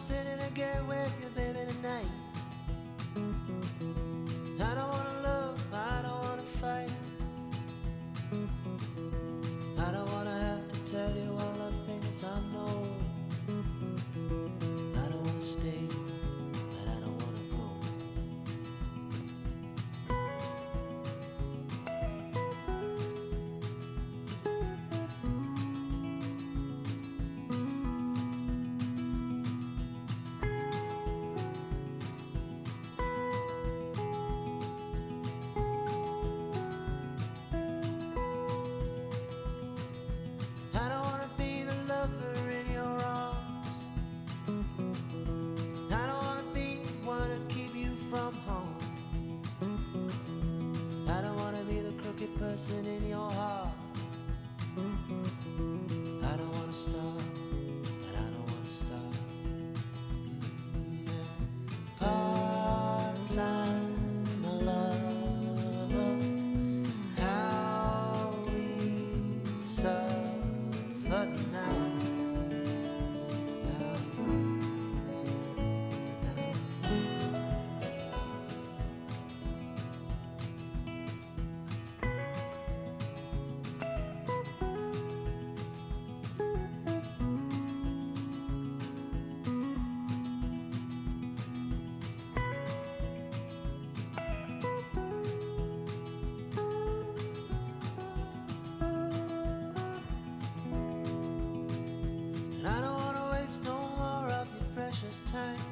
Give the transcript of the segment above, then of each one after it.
sit in and get with you, baby, tonight. I don't wanna love, I don't wanna fight. I don't wanna have to tell you all the things I know. I don't wanna stay, but I don't wanna go. I don't wanna be the lover in your arms. I don't wanna be the one to keep you from home. I don't wanna be the crooked person in your heart. I don't wanna stop, but I don't wanna stop. Part-time lover, how we suffer now. And I don't wanna waste no more of your precious time.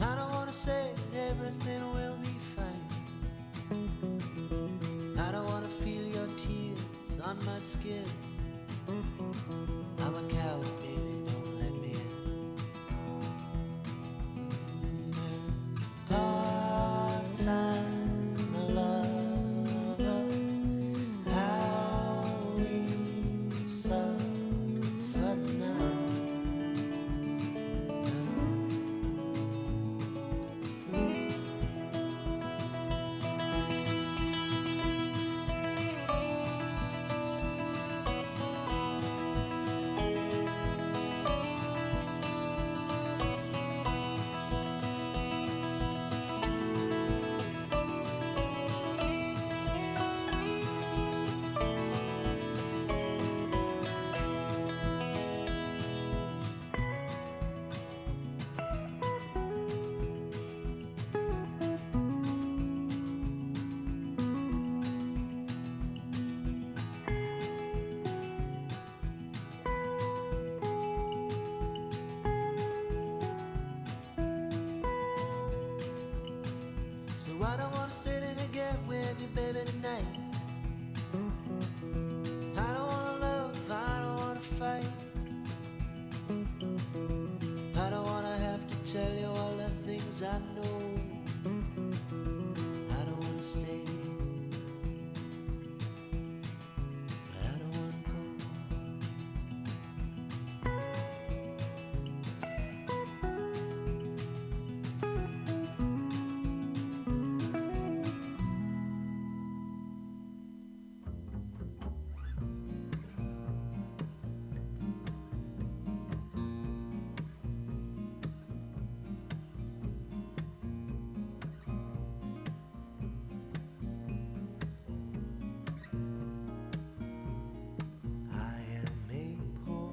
I don't wanna say that everything will be fine. I don't wanna feel your tears on my skin. I'm a coward, baby, don't let me in. Part-time lover, how we suffer now. So I don't wanna sit in and get with you, baby, tonight. I don't wanna love, I don't wanna fight. I don't wanna have to tell you all the things I know. I don't wanna stay, but I don't wanna go. I am a poor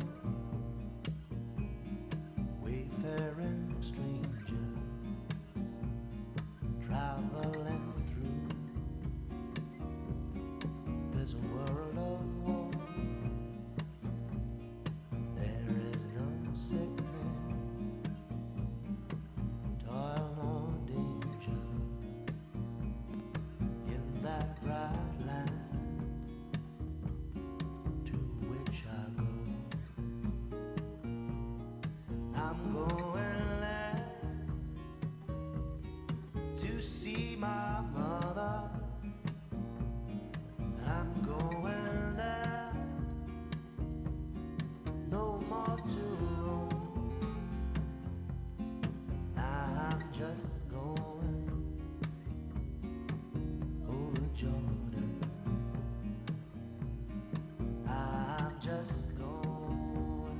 wayfaring stranger, traveling through this world of war. There is no sickness, toil nor danger in that bright land to which I go. I'm going there to see my mother. I'm going there, no more to roam. I'm just going over Jordan. I'm just going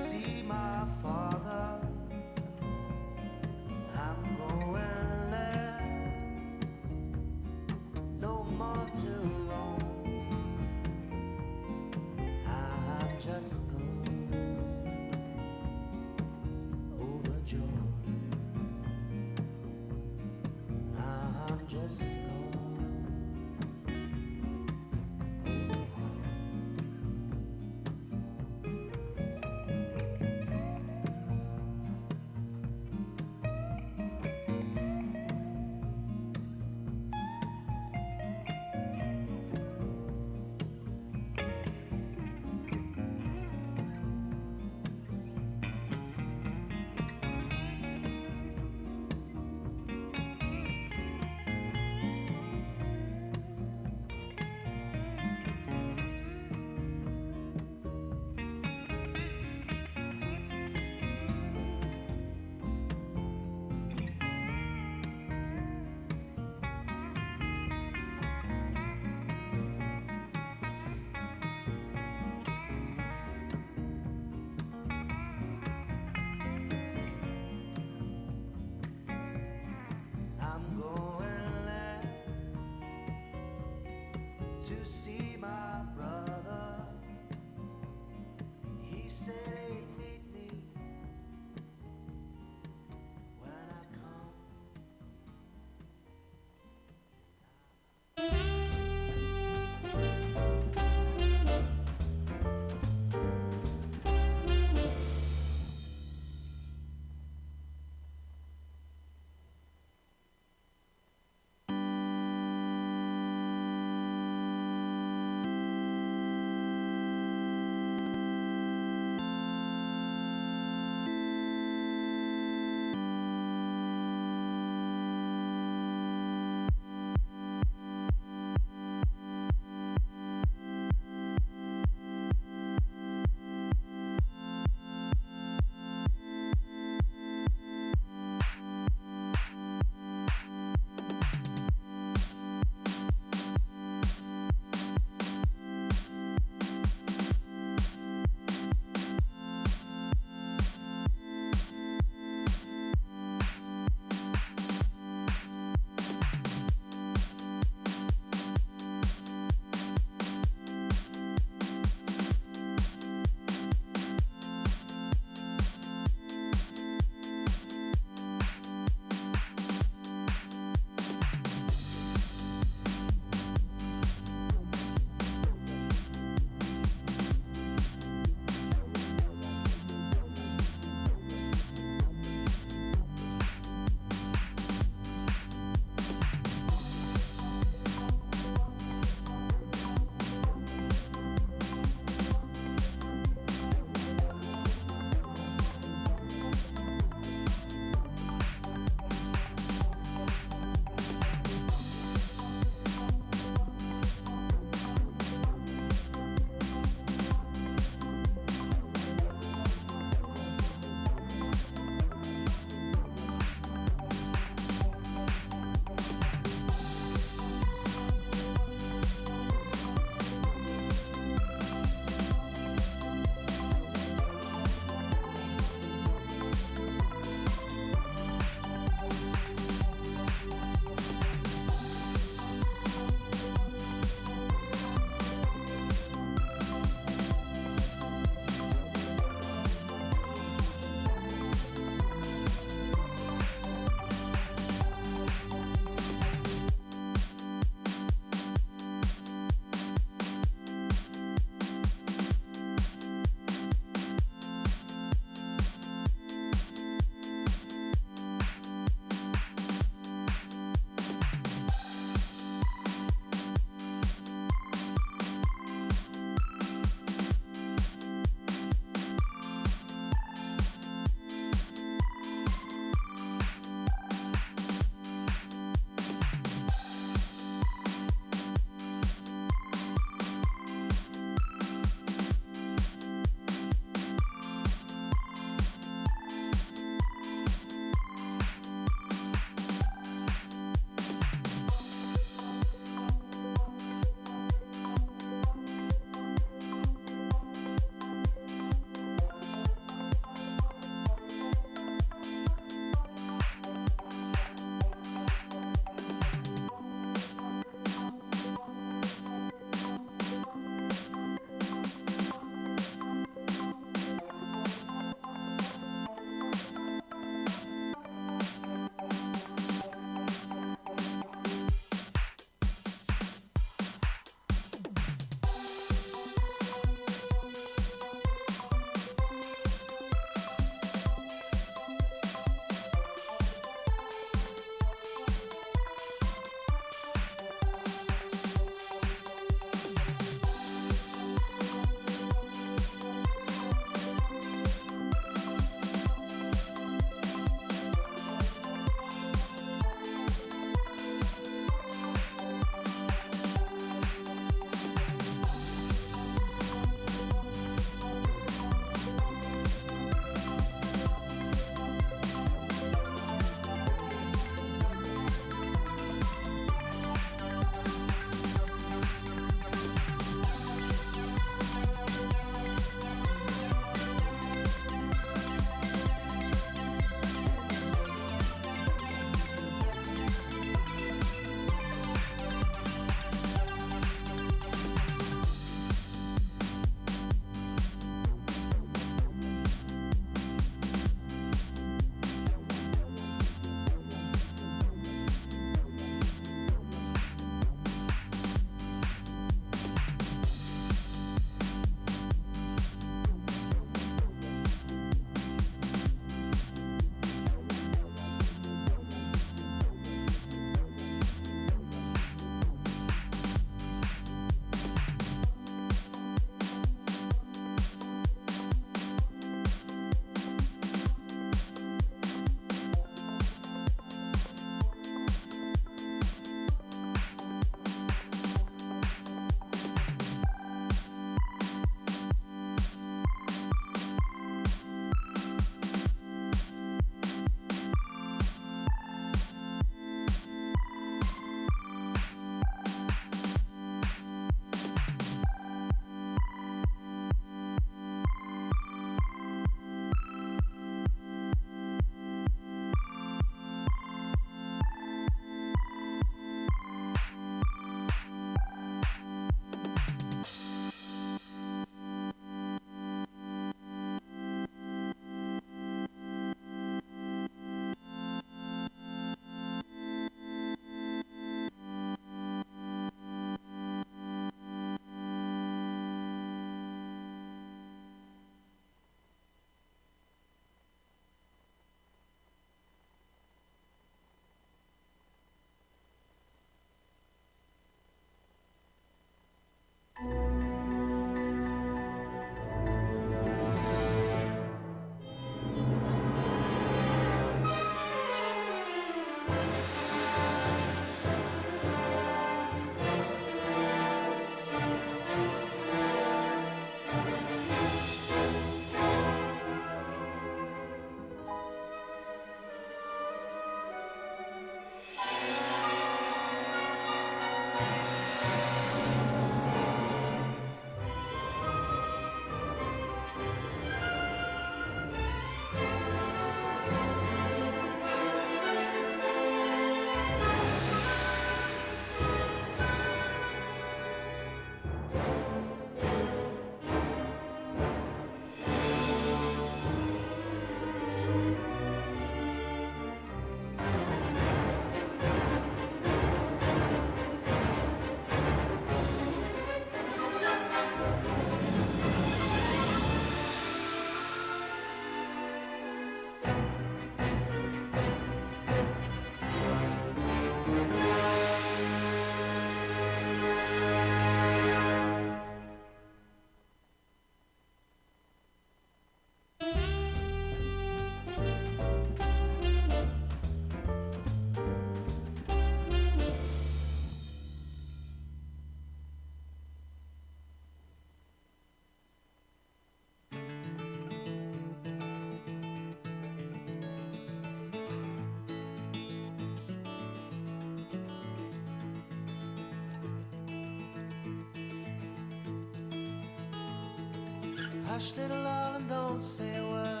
hush, little darling, don't say a word.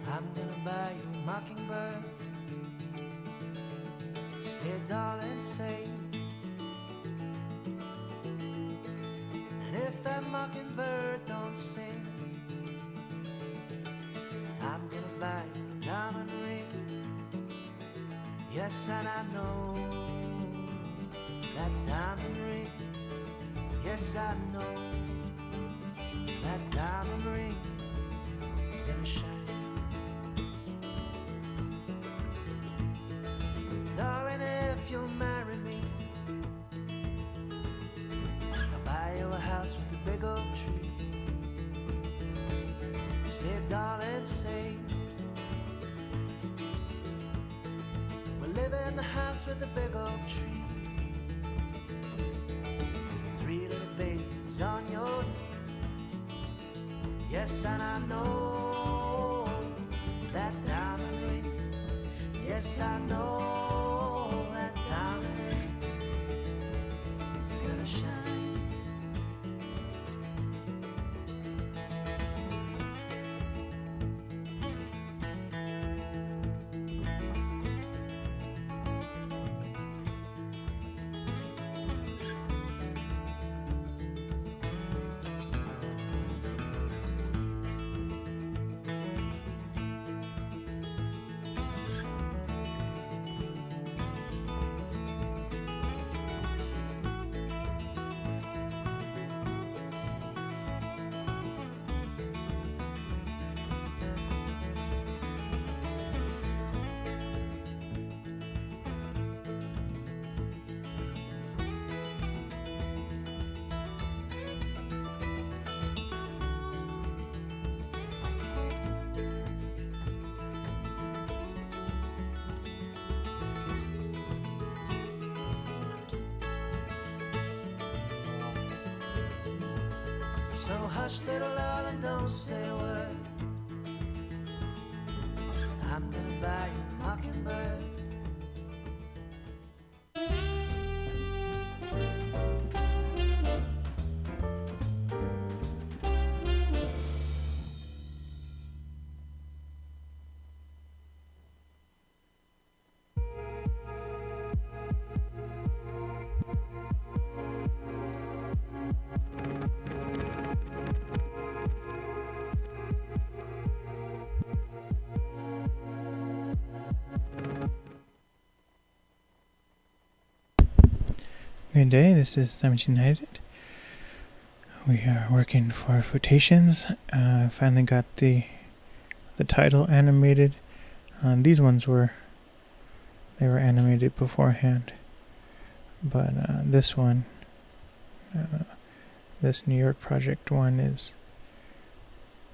I'm gonna buy you a mockingbird. Say, darling, say. And if that mockingbird don't sing, I'm gonna buy you a diamond ring. Yes, and I know that diamond ring. Yes, I know that diamond ring is gonna shine. Darling, if you'll marry me, I'll buy you a house with a big oak tree. Say, darling, say, we'll live in the house with the big oak tree. 3 little babies on your knee. Yes, and I know that diamond ring. Yes, I know that diamond ring is gonna shine. So hush, little darling, don't say a word. I'm gonna buy you a mockingbird. Good day, this is Damage United. We are working for Photations. Finally got the title animated. These ones were animated beforehand, but this one, this New York project one, is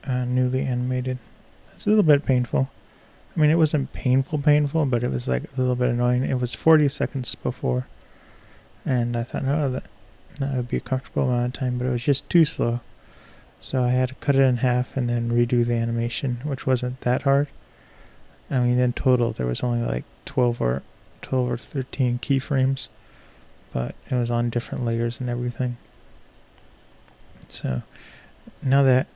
newly animated. It's a little bit painful. I mean, it wasn't painful, but it was like a little bit annoying. It was 40 seconds before. And I thought, oh, that would be a comfortable amount of time, but it was just too slow. So I had to cut it in half and then redo the animation, which wasn't that hard. I mean, in total, there was only like 12 or 13 keyframes, but it was on different layers and everything. So now that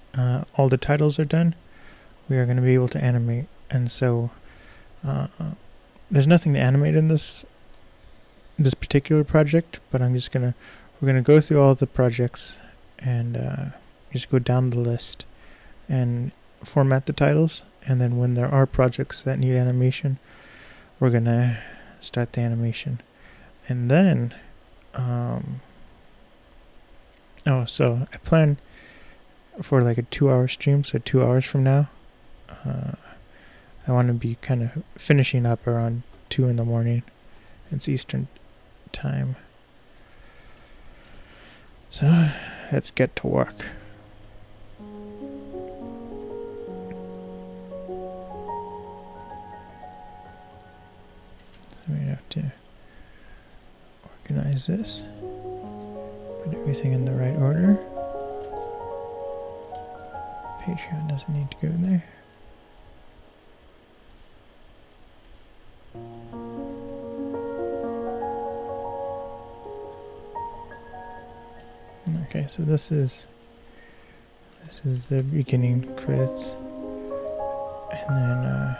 all the titles are done, we are going to be able to animate. And so there's nothing to animate in this particular project, but we're gonna go through all the projects and just go down the list and format the titles, and then when there are projects that need animation, we're gonna start the animation. And then so I plan for like a 2-hour stream, so 2 hours from now I want to be kind of finishing up around 2 in the morning. It's Eastern time. So let's get to work. So we have to organize this, put everything in the right order. Patreon doesn't need to go in there. Okay, so this is This is the beginning credits. And then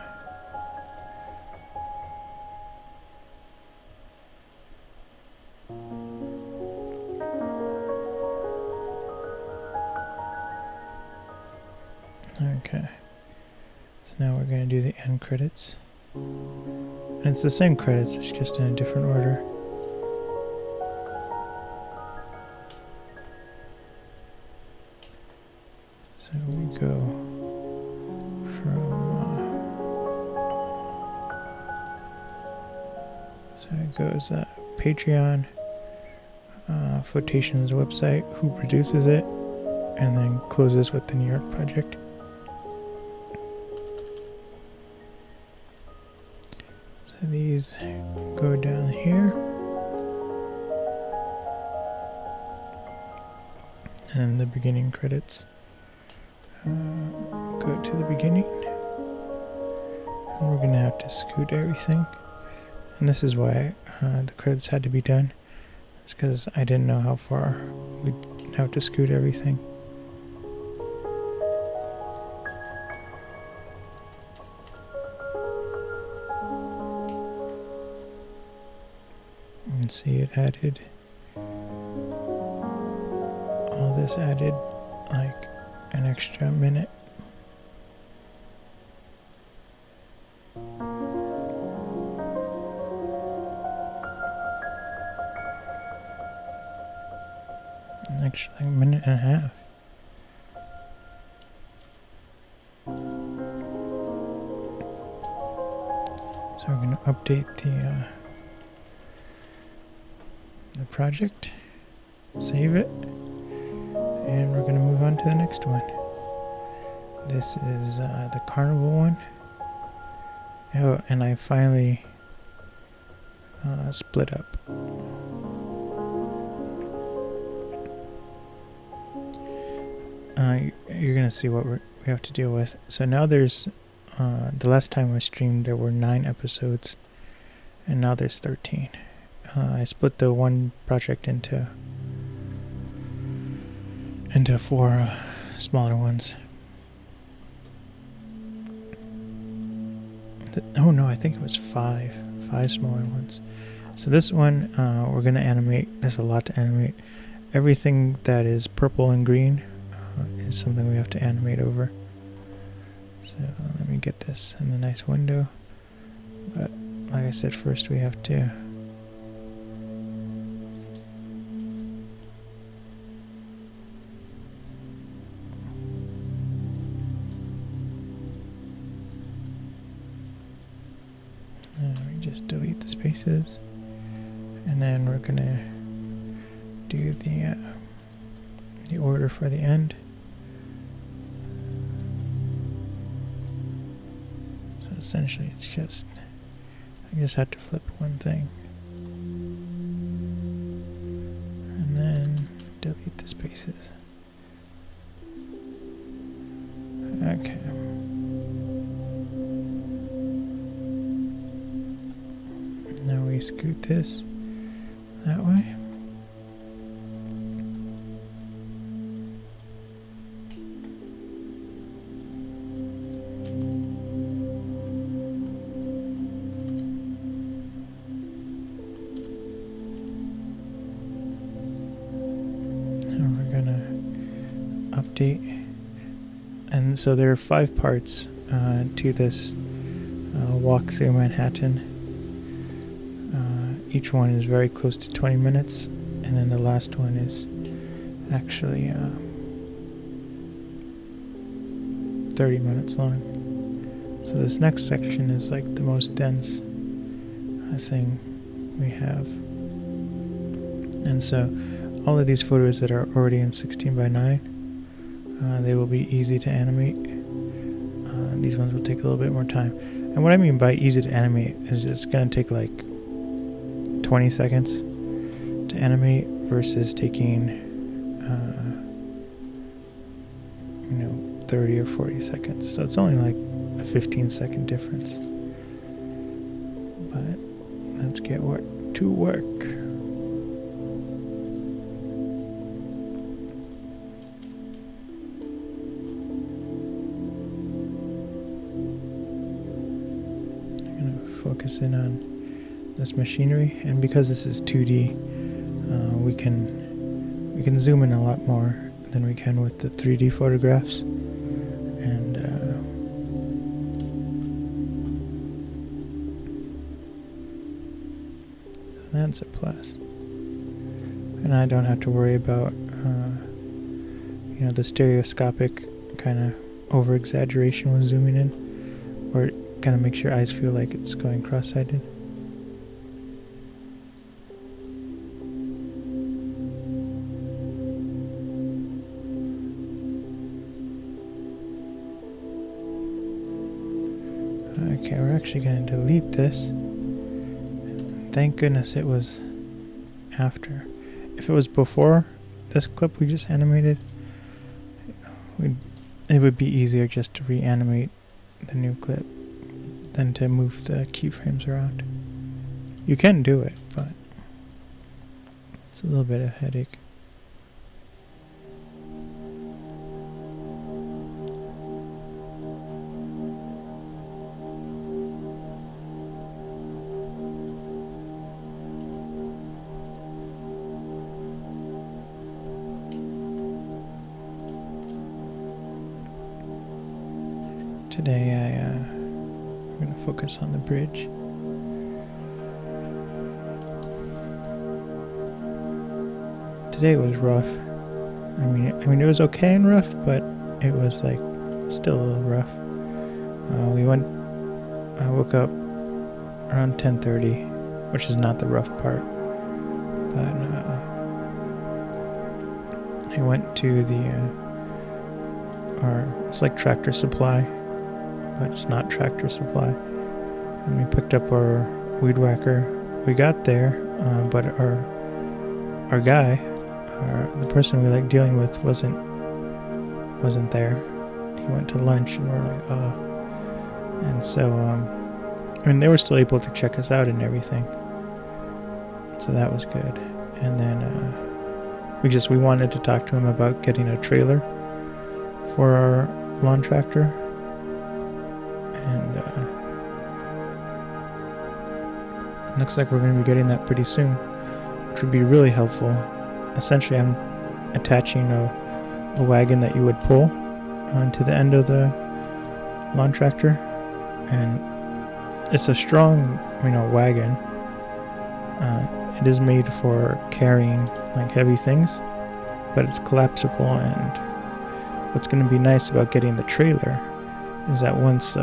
okay. So now we're going to do the end credits. And it's the same credits, it's just in a different order. So we go from so it goes Patreon, Photations website, who produces it, and then closes with the New York project. So these go down here, and the beginning credits go to the beginning, and we're gonna have to scoot everything. And this is why the credits had to be done. It's because I didn't know how far we'd have to scoot everything. And see, it added, all this added like an extra minute. An extra like minute and a half. So we're going to update the project, save it, and we're going to move on to the next one. This is the carnival one. Oh, and I finally split up. You're going to see what we have to deal with. So now there's, the last time I streamed there were 9 episodes, and now there's 13. I split the one project into 4 smaller ones. Oh no, I think it was 5 smaller ones. So this one we're going to animate. There's a lot to animate. Everything that is purple and green is something we have to animate over. So let me get this in a nice window. But like I said, first we have to just delete the spaces, and then we're gonna do the order for the end. So essentially it's just, I just have to flip one thing and then delete the spaces. Okay. Now we scoot this that way. And we're gonna update. And so there are 5 parts to this walk through Manhattan. Each one is very close to 20 minutes, and then the last one is actually 30 minutes long. So this next section is like the most dense thing we have. And so all of these photos that are already in 16:9, they will be easy to animate. These ones will take a little bit more time. And what I mean by easy to animate is it's going to take like 20 seconds to animate versus taking 30 or 40 seconds. So it's only like a 15-second difference. But let's get to work. focus in on this machinery, and because this is 2D, we can zoom in a lot more than we can with the 3D photographs, and so that's a plus. And I don't have to worry about the stereoscopic kind of over exaggeration with zooming in, or it kind of makes your eyes feel like it's going cross-sighted. Okay, we're actually going to delete this. Thank goodness it was after. If it was before this clip we just animated, it would be easier just to reanimate the new clip than to move the keyframes around. You can do it, but it's a little bit of a headache. Today I'm going to focus on the bridge. Today was rough. I mean it was okay and rough, but it was like still a little rough. I woke up around 10:30, which is not the rough part, but I went to it's like Tractor Supply, but it's not Tractor Supply. And we picked up our weed whacker. We got there, but our guy, the person we like dealing with, wasn't there. He went to lunch, and we're like, oh. And so, they were still able to check us out and everything. So that was good. And then we wanted to talk to him about getting a trailer for our lawn tractor. And it looks like we're going to be getting that pretty soon, which would be really helpful. Essentially, I'm attaching a wagon that you would pull onto the end of the lawn tractor, and it's a strong, wagon. It is made for carrying like heavy things, but it's collapsible. And what's going to be nice about getting the trailer is that once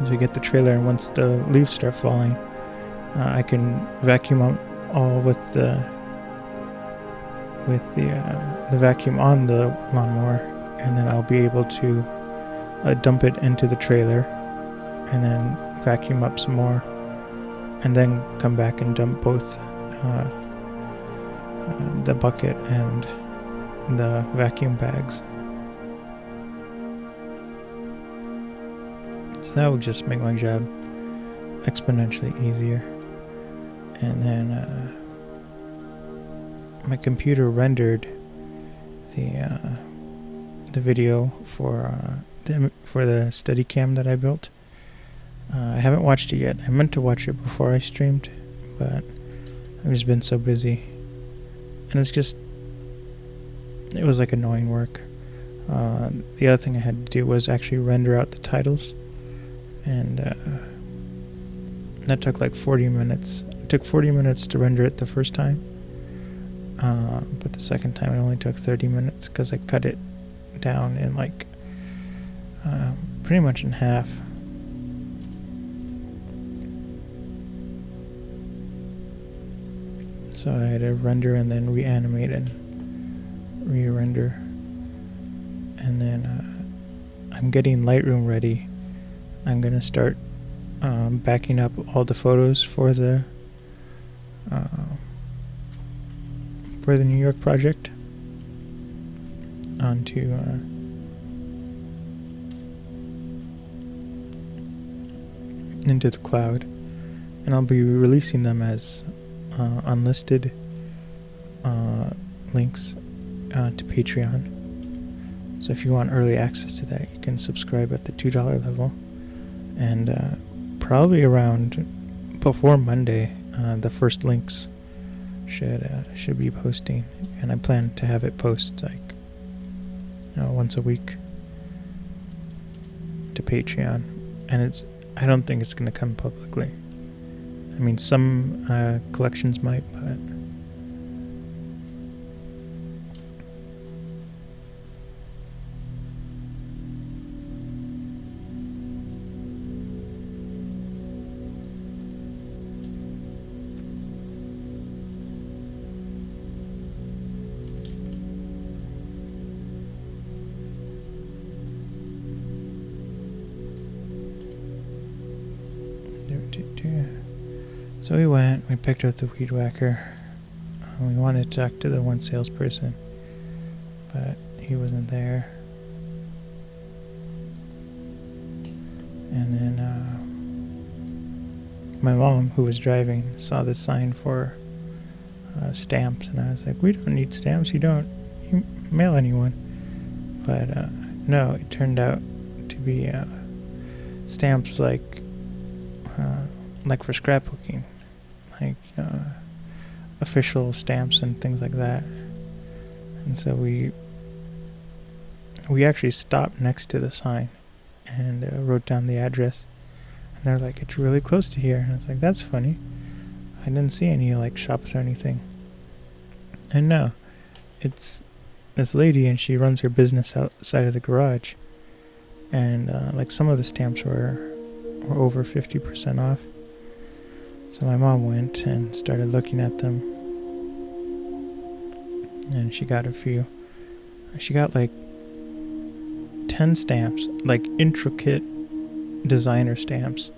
we get the trailer and once the leaves start falling, I can vacuum out all with the vacuum on the lawnmower, and then I'll be able to dump it into the trailer and then vacuum up some more, and then come back and dump both the bucket and the vacuum bags. So that would just make my job exponentially easier. And then my computer rendered the video for the Steadicam that I built. I haven't watched it yet. I meant to watch it before I streamed, but I've just been so busy. And it was like annoying work. The other thing I had to do was actually render out the titles, and that took like 40 minutes. It took 40 minutes to render it the first time, but the second time it only took 30 minutes because I cut it down in like pretty much in half. So I had to render and then reanimate and re-render. And then I'm getting Lightroom ready. I'm gonna start backing up all the photos for the New York project onto into the cloud, and I'll be releasing them as unlisted links to Patreon. So if you want early access to that, you can subscribe at the $2 level. And probably around before Monday, the first links should be posting. And I plan to have it post like once a week to Patreon. And I don't think it's going to come publicly. I mean, some collections might, but so we picked up the weed whacker. We wanted to talk to the one salesperson, but he wasn't there. And then my mom, who was driving, saw the sign for stamps, and I was like, we don't need stamps, you mail anyone. But no, it turned out to be stamps like for scrapbooking, like official stamps and things like that. And so we actually stopped next to the sign and wrote down the address. And they're like, it's really close to here. And I was like, that's funny. I didn't see any like shops or anything. And no, it's this lady, and she runs her business outside of the garage. And like some of the stamps were over 50% off. So my mom went and started looking at them, and she got a few. She got like 10 stamps, like intricate designer stamps,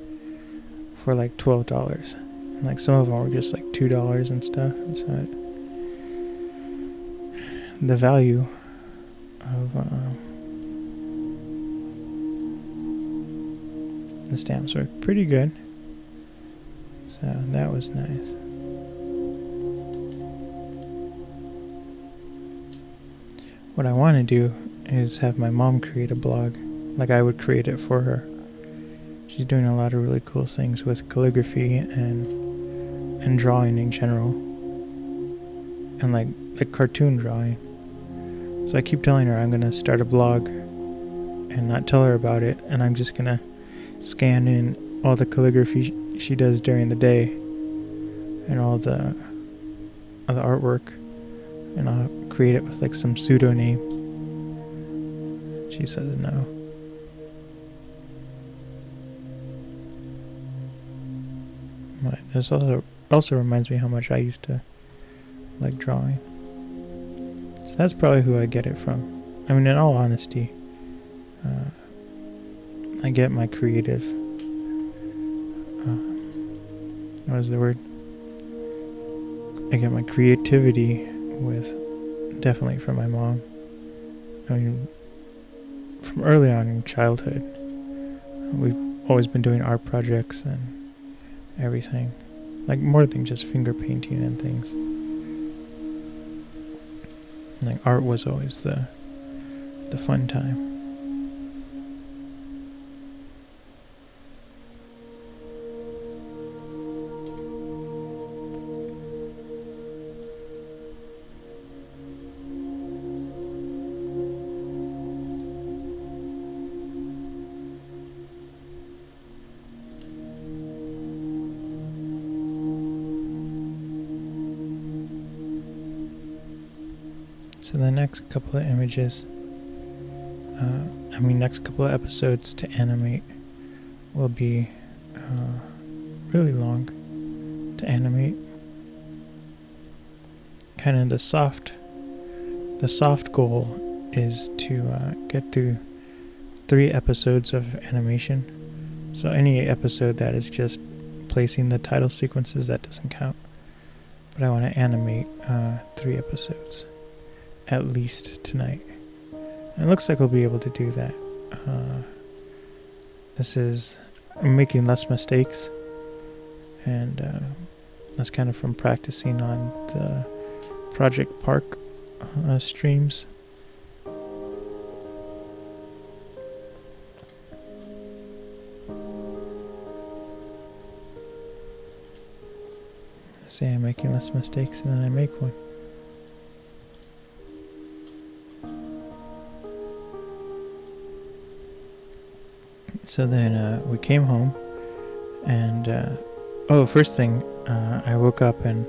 for like $12. And like some of them were just like $2 and stuff. And so the value of the stamps were pretty good. So that was nice. What I want to do is have my mom create a blog, like I would create it for her. She's doing a lot of really cool things with calligraphy and drawing in general, and like cartoon drawing. So I keep telling her I'm gonna start a blog and not tell her about it, and I'm just gonna scan in all the calligraphy she does during the day and all the artwork, and I'll create it with like some pseudonym. She says no. But this also reminds me how much I used to like drawing. So that's probably who I get it from. I mean, in all honesty, I get my creative what is the word? I get my creativity definitely from my mom. I mean, from early on in childhood, we've always been doing art projects and everything, like more than just finger painting and things. Like art was always the fun time. So the next couple of images, next couple of episodes to animate will be really long to animate. Kind of the soft goal is to get through 3 episodes of animation. So any episode that is just placing the title sequences, that doesn't count. But I want to animate 3 episodes at least tonight. And it looks like we'll be able to do that. I'm making less mistakes, and that's kind of from practicing on the Project Park streams. Say I'm making less mistakes and then I make one. So then we came home and first thing, I woke up and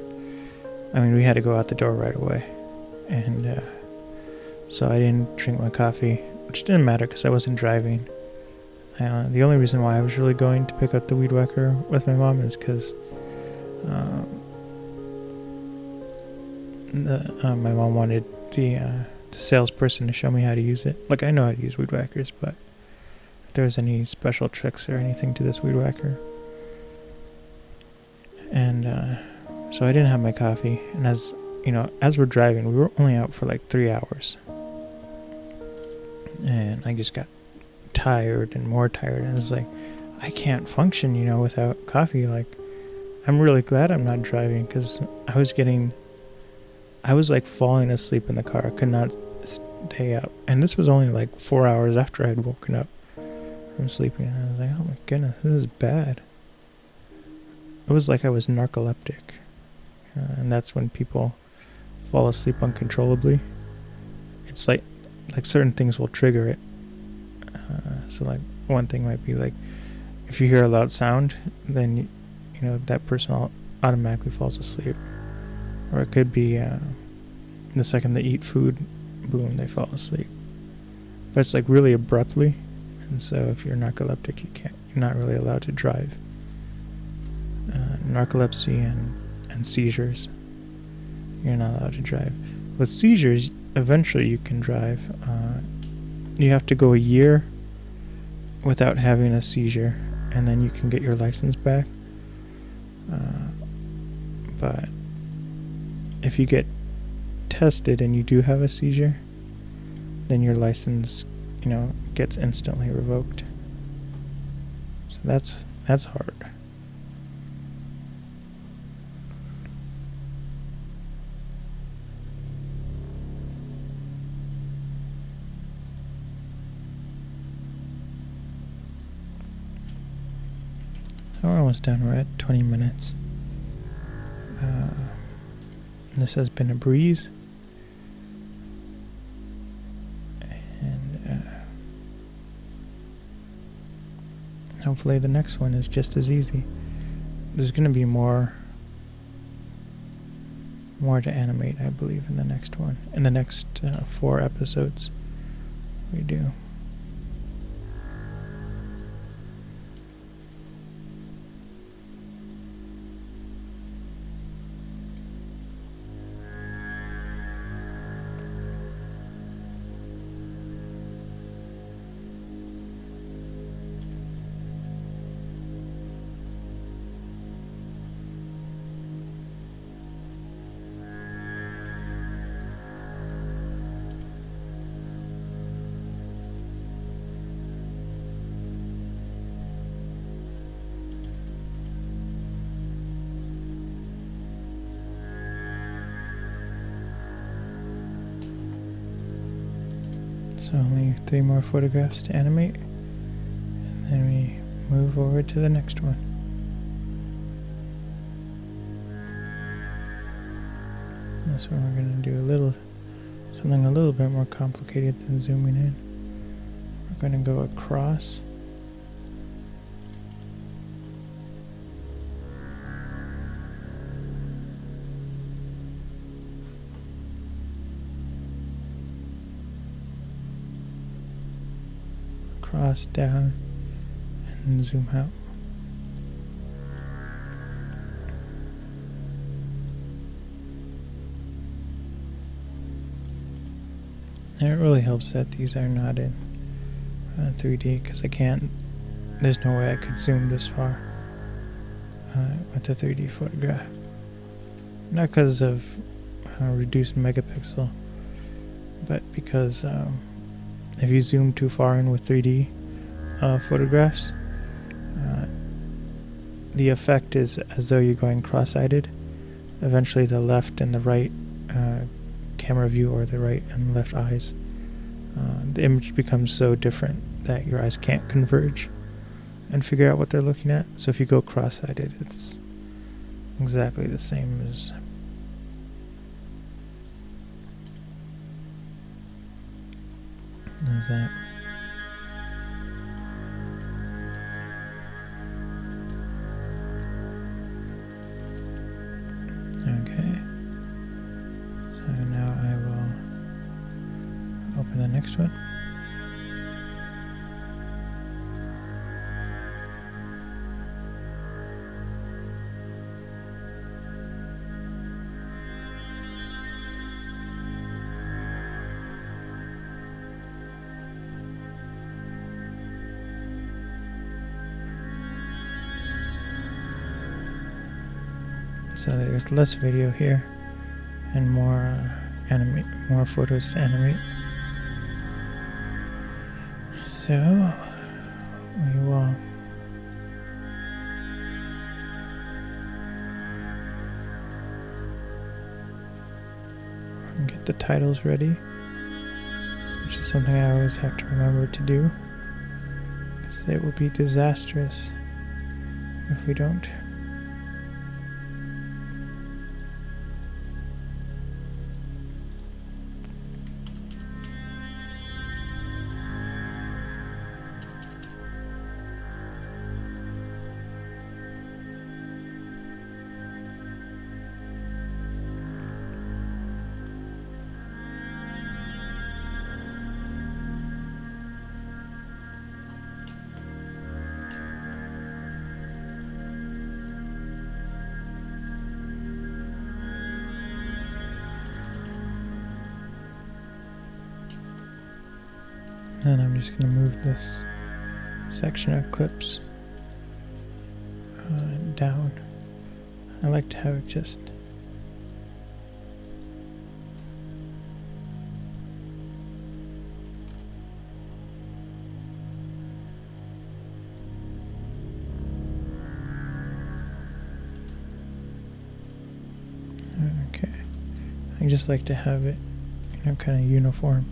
we had to go out the door right away, and so I didn't drink my coffee, which didn't matter because I wasn't driving. The only reason why I was really going to pick up the weed whacker with my mom is because my mom wanted the salesperson to show me how to use it. Like, I know how to use weed whackers, but if there's any special tricks or anything to this weed whacker. And so I didn't have my coffee, and as we're driving, we were only out for like 3 hours, and I just got tired and more tired, and I was like, I can't function without coffee. Like, I'm really glad I'm not driving, because I was like falling asleep in the car. I could not stay up, and this was only like 4 hours after I had woken up from sleeping, and I was like, oh my goodness, this is bad. It was like I was narcoleptic, and that's when people fall asleep uncontrollably. It's like certain things will trigger it. So like one thing might be like, if you hear a loud sound, then that person automatically falls asleep. Or it could be the second they eat food, boom, they fall asleep. But it's like really abruptly, and so if you're narcoleptic, you're not really allowed to drive. Narcolepsy and seizures, you're not allowed to drive. With seizures, eventually you can drive. You have to go a year without having a seizure, and then you can get your license back. But if you get tested and you do have a seizure, then your license, gets instantly revoked. So that's hard. So we're almost done. We're at 20 minutes. This has been a breeze. And hopefully the next one is just as easy. There's going to be more to animate, I believe, in the next one. In the next 4 episodes we do. So only 3 more photographs to animate, and then we move over to the next one. This one we're going to do something a little bit more complicated than zooming in. We're going to go across. Cross down and zoom out. And it really helps that these are not in 3D, because there's no way I could zoom this far with a 3D photograph. Not because of reduced megapixel, but because if you zoom too far in with 3D photographs, the effect is as though you're going cross-eyed. Eventually the left and the right camera view or the right and left eyes, the image becomes so different that your eyes can't converge and figure out what they're looking at. So if you go cross-eyed, it's exactly the same as that. Okay. So now I will open the next one. So there's less video here and more more photos to animate. So we will get the titles ready, which is something I always have to remember to do, because it will be disastrous if we don't. And I'm just going to move this section of clips down. I like to have it just okay. I just like to have it, kind of uniform.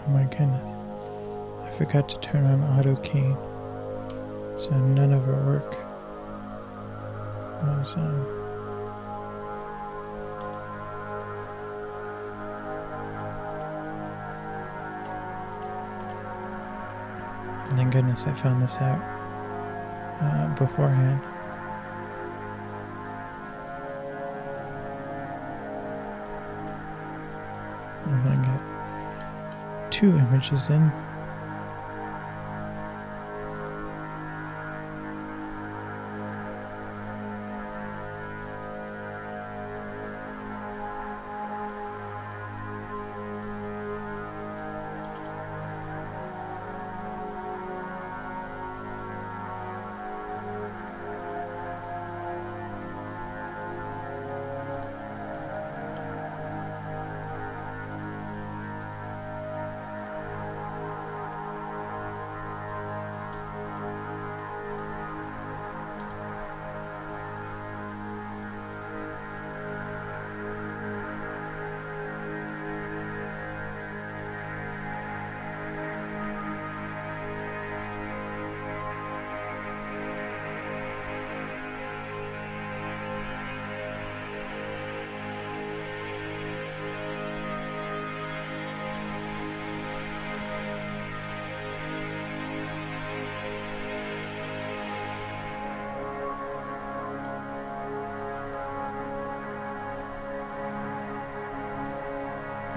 Oh my goodness, I forgot to turn on auto keying, so none of our work was and thank goodness I found this out beforehand. I'm gonna get 2 images in.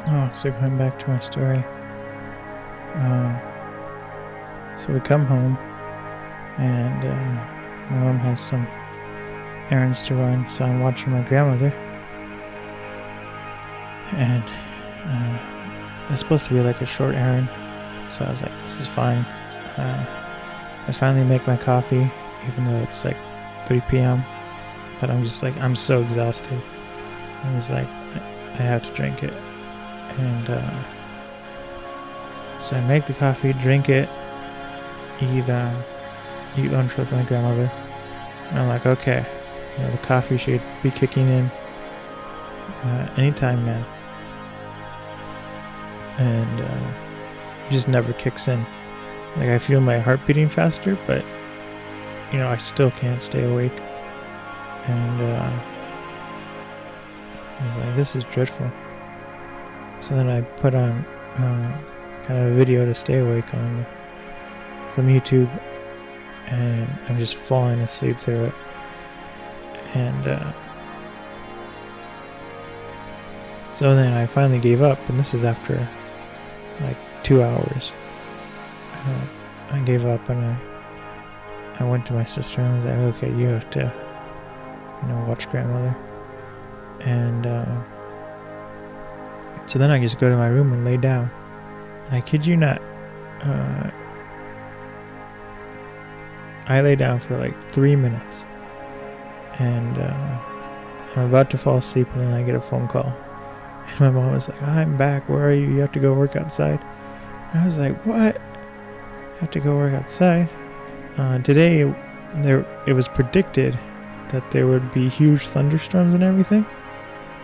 Oh, so going back to my story. So we come home, and my mom has some errands to run, so I'm watching my grandmother. And it's supposed to be like a short errand, so I was like, this is fine. I finally make my coffee, even though it's like 3 p.m. But I'm just like, I'm so exhausted. I was like, I have to drink it. And so I make the coffee, drink it, eat lunch with my grandmother. And I'm like, okay, the coffee should be kicking in anytime now. And it just never kicks in. Like, I feel my heart beating faster, but I still can't stay awake. And I was like, this is dreadful. So then I put on kind of a video to stay awake on from YouTube, and I'm just falling asleep through it. And so then I finally gave up, and this is after like 2 hours. I gave up, and I went to my sister and I was like, okay, you have to watch grandmother. And so then I just go to my room and lay down. And I kid you not, I lay down for like 3 minutes. And I'm about to fall asleep, and then I get a phone call. And my mom was like, I'm back, where are you? You have to go work outside. And I was like, what? I have to go work outside? Today, it was predicted that there would be huge thunderstorms and everything.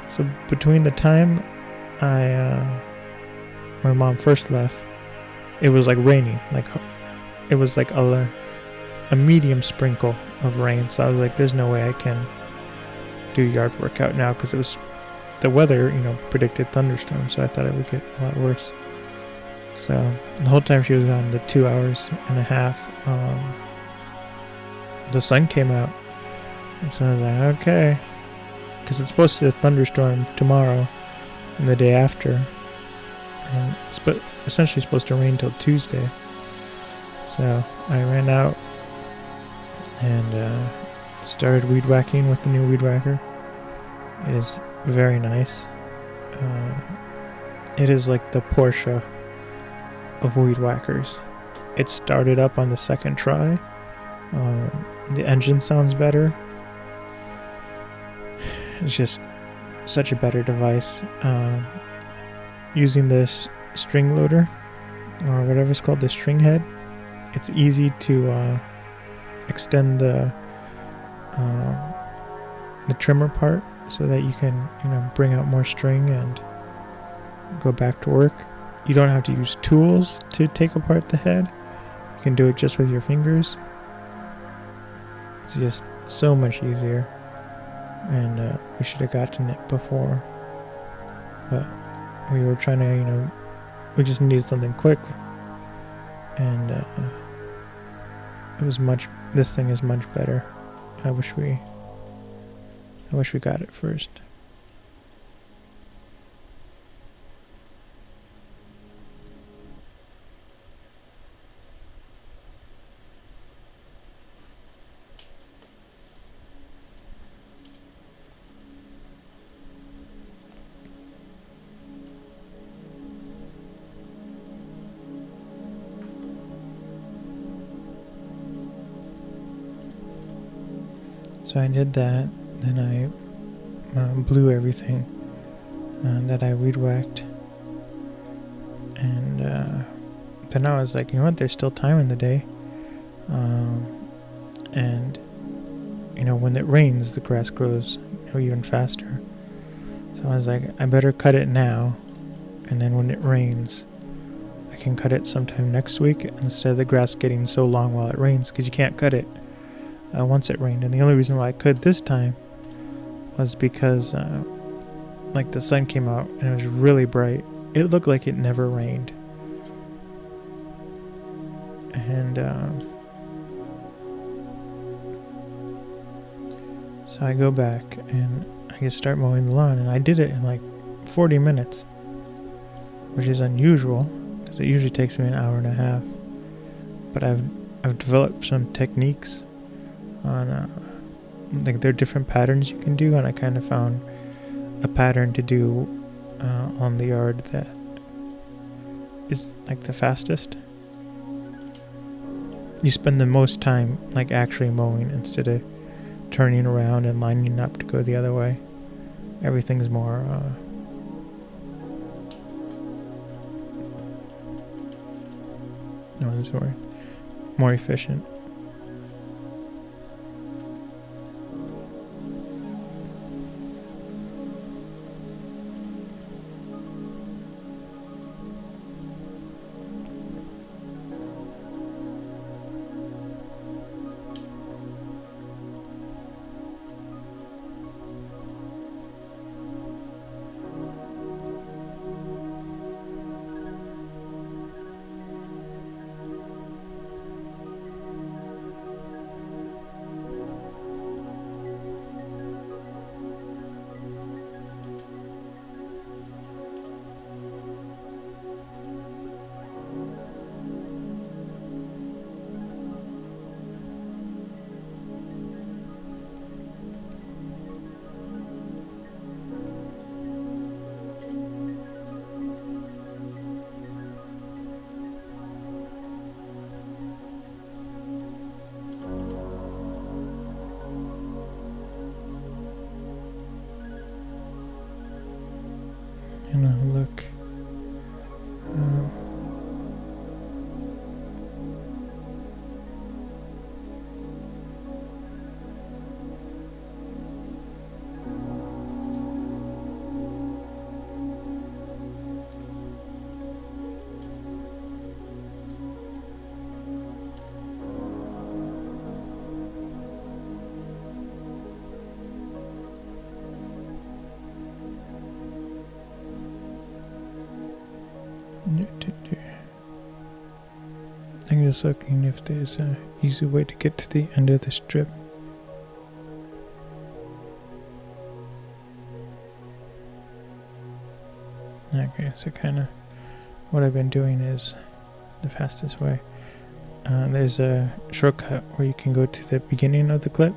So between the time my mom first left, it was like raining. Like, it was like a medium sprinkle of rain. So I was like, there's no way I can do yard work out now, because it was the weather, predicted thunderstorms. So I thought it would get a lot worse. So the whole time she was gone, the 2 hours and a half, the sun came out. And so I was like, okay, because it's supposed to thunderstorm tomorrow and the day after, and it's essentially supposed to rain till Tuesday. So I ran out and started weed whacking with the new weed whacker. It is very nice. It is like the Porsche of weed whackers. It started up on the second try. The engine sounds better. It's just such a better device. Using this string loader, or whatever it's called, the string head, it's easy to extend the trimmer part so that you can bring out more string and go back to work. You don't have to use tools to take apart the head. You can do it just with your fingers. It's just so much easier. And we should have gotten it before, but we were trying to, we just needed something quick, and this thing is much better. I wish we got it first. So I did that, then I blew everything that I weed whacked, and then I was like, there's still time in the day, and when it rains, the grass grows even faster. So I was like, I better cut it now, and then when it rains, I can cut it sometime next week instead of the grass getting so long while it rains, because you can't cut it once it rained. And the only reason why I could this time was because the sun came out and it was really bright. It looked like it never rained. And so I go back and I just start mowing the lawn, and I did it in like 40 minutes. which is unusual because it usually takes me an hour and a half. But I've developed some techniques on like there are different patterns you can do, and I kind of found a pattern to do on the yard that is like the fastest. You spend the most time like actually mowing instead of turning around and lining up to go the other way. Everything's more no, this word, more efficient. And look. I'm just looking if there's an easy way to get to the end of the strip. Okay, so kind of what I've been doing is the fastest way. There's a shortcut where you can go to the beginning of the clip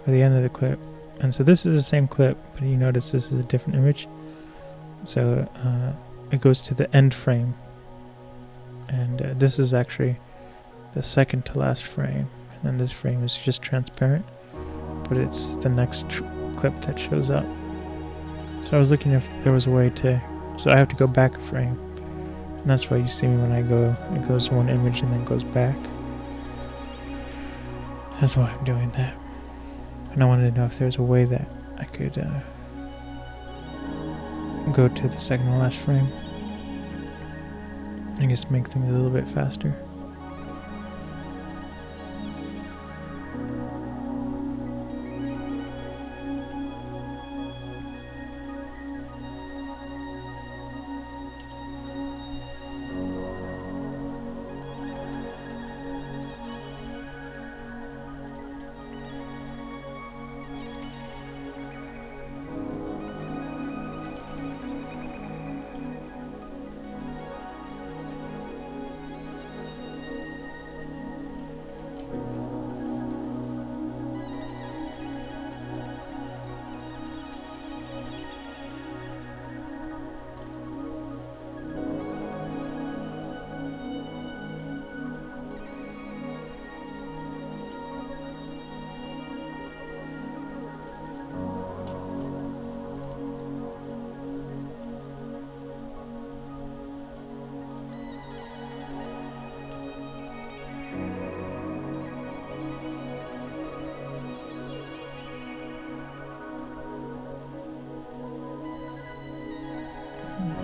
or the end of the clip. And so this is the same clip, but you notice this is a different image. So it goes to the end frame. And this is actually the second to last frame. And then this frame is just transparent, but it's the next clip that shows up. So I was looking if there was a way to, so I have to go back a frame. And that's why you see me when I go, it goes one image and then goes back. That's why I'm doing that. And I wanted to know if there's a way that I could go to the second to last frame. I guess make things a little bit faster.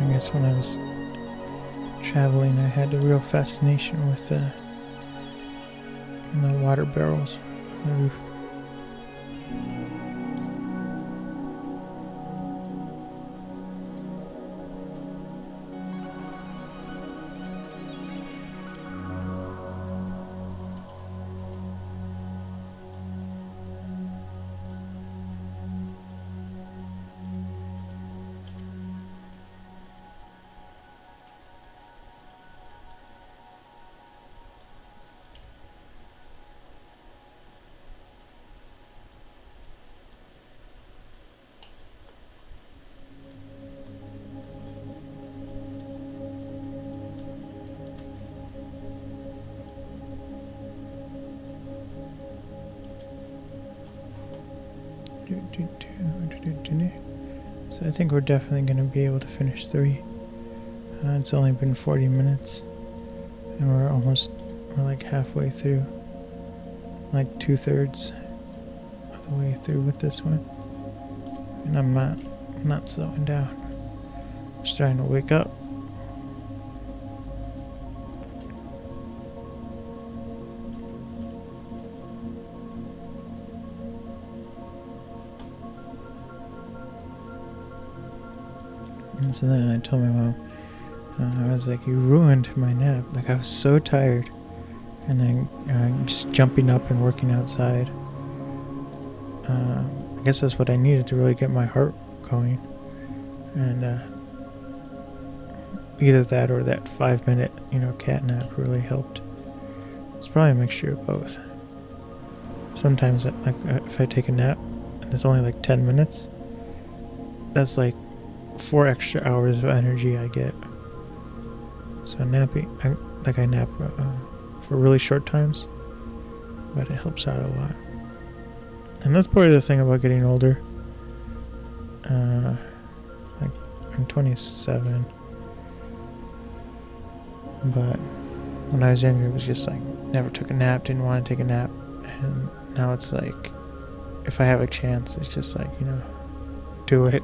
I guess when I was traveling, I had a real fascination with the water barrels on the roof. So I think we're definitely going to be able to finish 3. It's only been 40 minutes, and we're like halfway through, like 2/3 of the way through with this one. And I'm not slowing down. I'm just trying to wake up. And so then I told my mom, I was like, you ruined my nap. Like, I was so tired. And then just jumping up and working outside. I guess that's what I needed to really get my heart going. And either that or that 5-minute, cat nap really helped. It's probably a mixture of both. Sometimes, like, if I take a nap and it's only like 10 minutes, that's like 4 extra hours of energy I get. So napping, I nap for really short times, but it helps out a lot. And that's part of the thing about getting older. Like, I'm 27, but when I was younger, it was just like never took a nap, didn't want to take a nap, and now it's like if I have a chance, it's just like do it.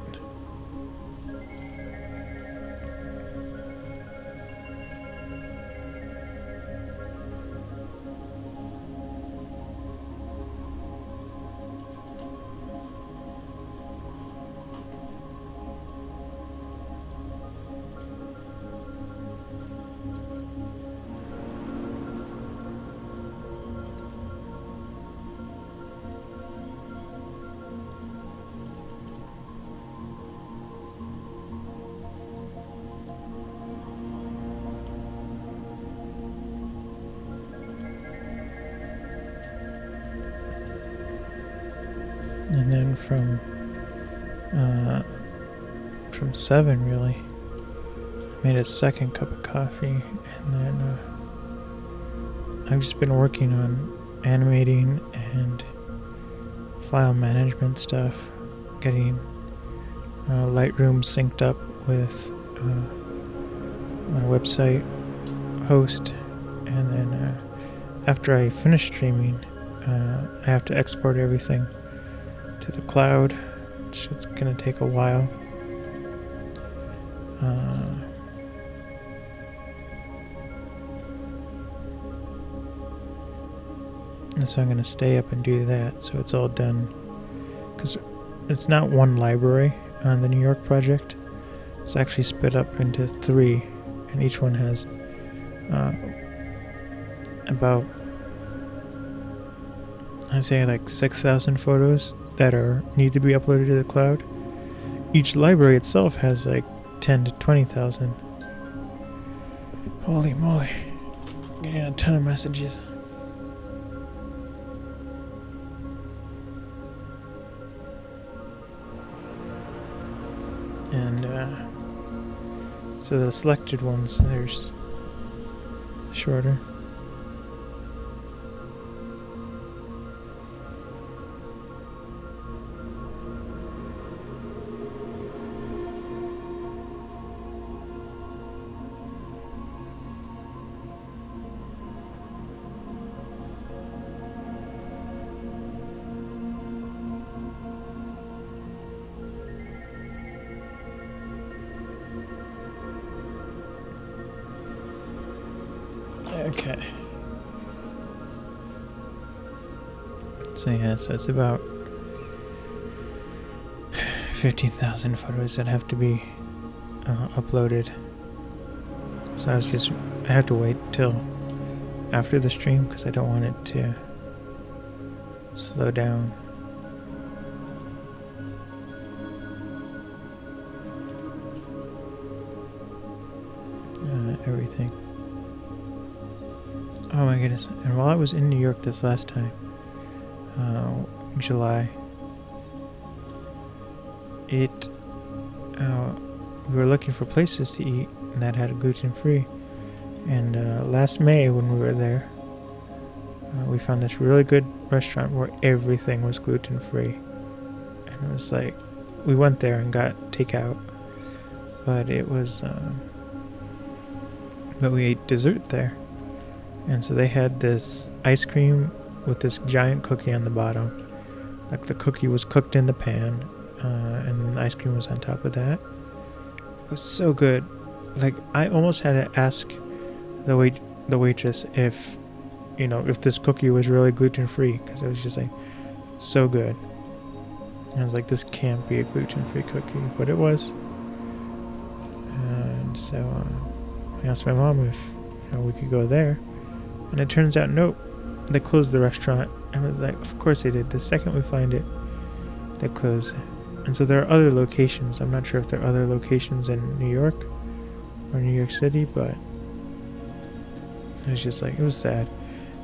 And then from 7, really, I made a second cup of coffee, and then I've just been working on animating and file management stuff, getting Lightroom synced up with my website host, and then after I finish streaming, I have to export everything to the cloud, which it's gonna take a while. And so I'm gonna stay up and do that, so it's all done. Because it's not one library on the New York project. It's actually split up into 3, and each one has about, I'd say, like 6,000 photos that need to be uploaded to the cloud. Each library itself has like 10 to 20,000. Holy moly. I'm getting a ton of messages. And so the selected ones, there's shorter. Okay. So yeah, so it's about 15,000 photos that have to be uploaded. So I have to wait till after the stream because I don't want it to slow down. Everything. Oh my goodness. And while I was in New York this last time, July, we were looking for places to eat that had gluten-free. And last May when we were there, we found this really good restaurant where everything was gluten-free. and it was like we went there and got takeout, but it was but we ate dessert there, and so they had this ice cream with this giant cookie on the bottom. Like the cookie was cooked in the pan, and the ice cream was on top of that. It was so good. Like I almost had to ask the waitress if, you know, if this cookie was really gluten free, because it was just like so good. And I was like, this can't be a gluten free cookie, but it was. And so I asked my mom if, you know, we could go there, and it turns out nope, they closed the restaurant. And I was like, of course they did. The second we find it, they close. And so there are other locations. I'm not sure if there are other locations in New York or New York City, but it was just like, it was sad.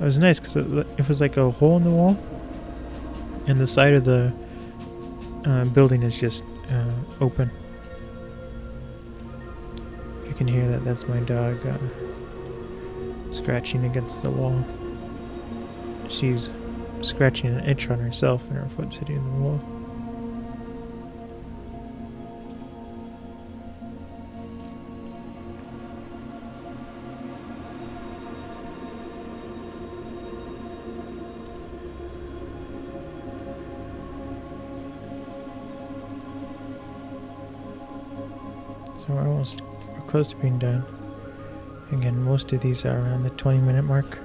It was nice because it was like a hole in the wall, and the side of the building is just open. You can hear that. That's my dog scratching against the wall. She's scratching an itch on herself, and her foot's hitting the wall. So we're close to being done. Again, most of these are around the 20-minute mark.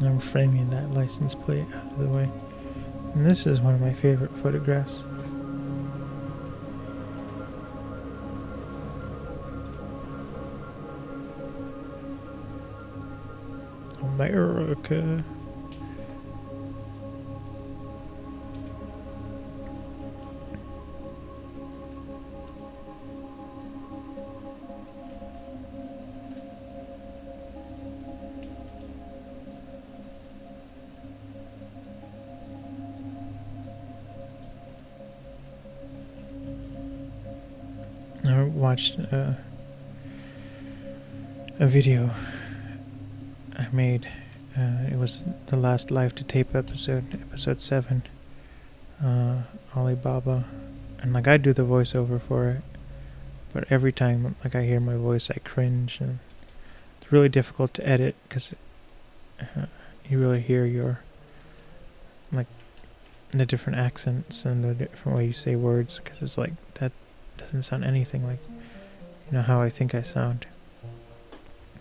I'm framing that license plate out of the way. And this is one of my favorite photographs. America. I watched a video I made. It was the last live to tape episode 7, Alibaba, and like I do the voiceover for it, but every time like I hear my voice I cringe, and it's really difficult to edit because you really hear your like the different accents and the different way you say words, because it's like that doesn't sound anything like, you know, how I think I sound.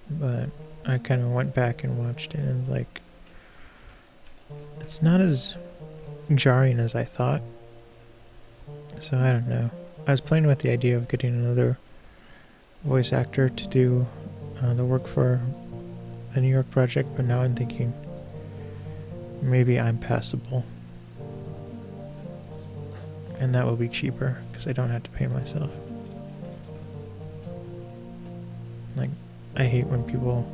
But I kind of went back and watched it, and it's like, it's not as jarring as I thought. So I don't know. I was playing with the idea of getting another voice actor to do the work for the New York project, but now I'm thinking maybe I'm passable. And that will be cheaper because I don't have to pay myself. Like, I hate when people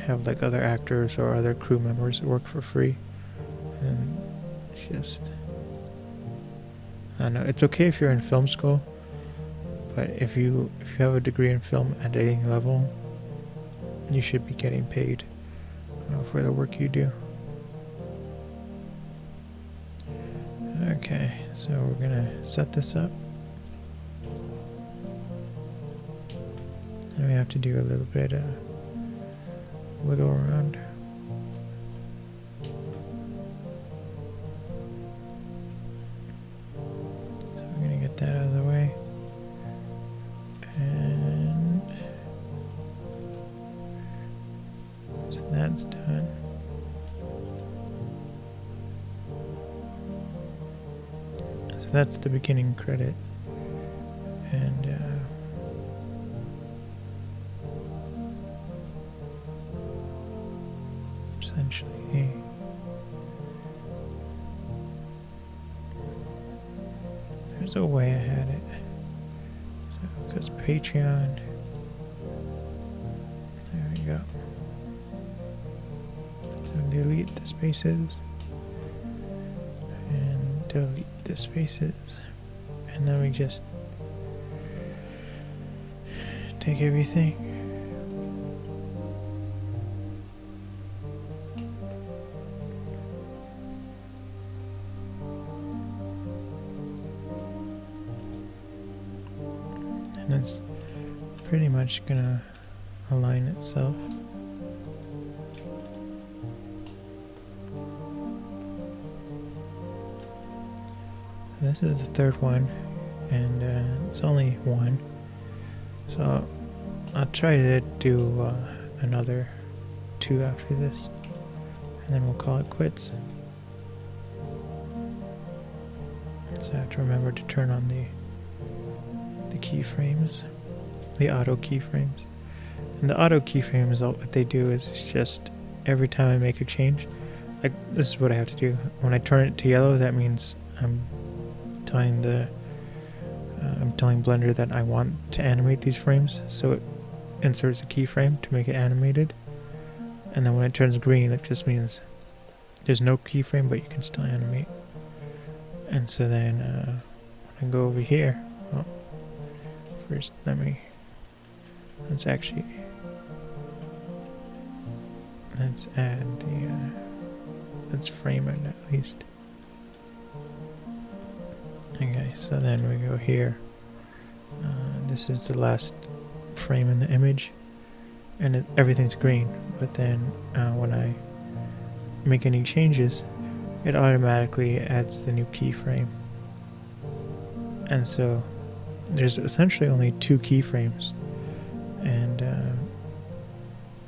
have like other actors or other crew members work for free, and it's just, I don't know. It's okay if you're in film school, but if you have a degree in film editing level, you should be getting paid for the work you do. Okay, so we're gonna set this up. And we have to do a little bit of wiggle around. So we're gonna get that out of the way. And so that's done. So that's the beginning credit. And essentially there's a way I had it. So because Patreon, there we go. the spaces and delete the spaces, and then we just take everything and it's pretty much gonna align itself. So this is the third one, and it's only one, so I'll try to do another 2 after this, and then we'll call it quits. So I have to remember to turn on the keyframes, the auto keyframes. And the auto keyframes, all what they do is it's just every time I make a change, like this is what I have to do. When I turn it to yellow, that means I'm telling Blender that I want to animate these frames, so it inserts a keyframe to make it animated. And then when it turns green, it just means there's no keyframe, but you can still animate. And so then when I go over here, well, first let's add the let's frame it at least. Okay, so then we go here. This is the last frame in the image, and everything's green. But then when I make any changes, it automatically adds the new keyframe. And so there's essentially only 2 keyframes, and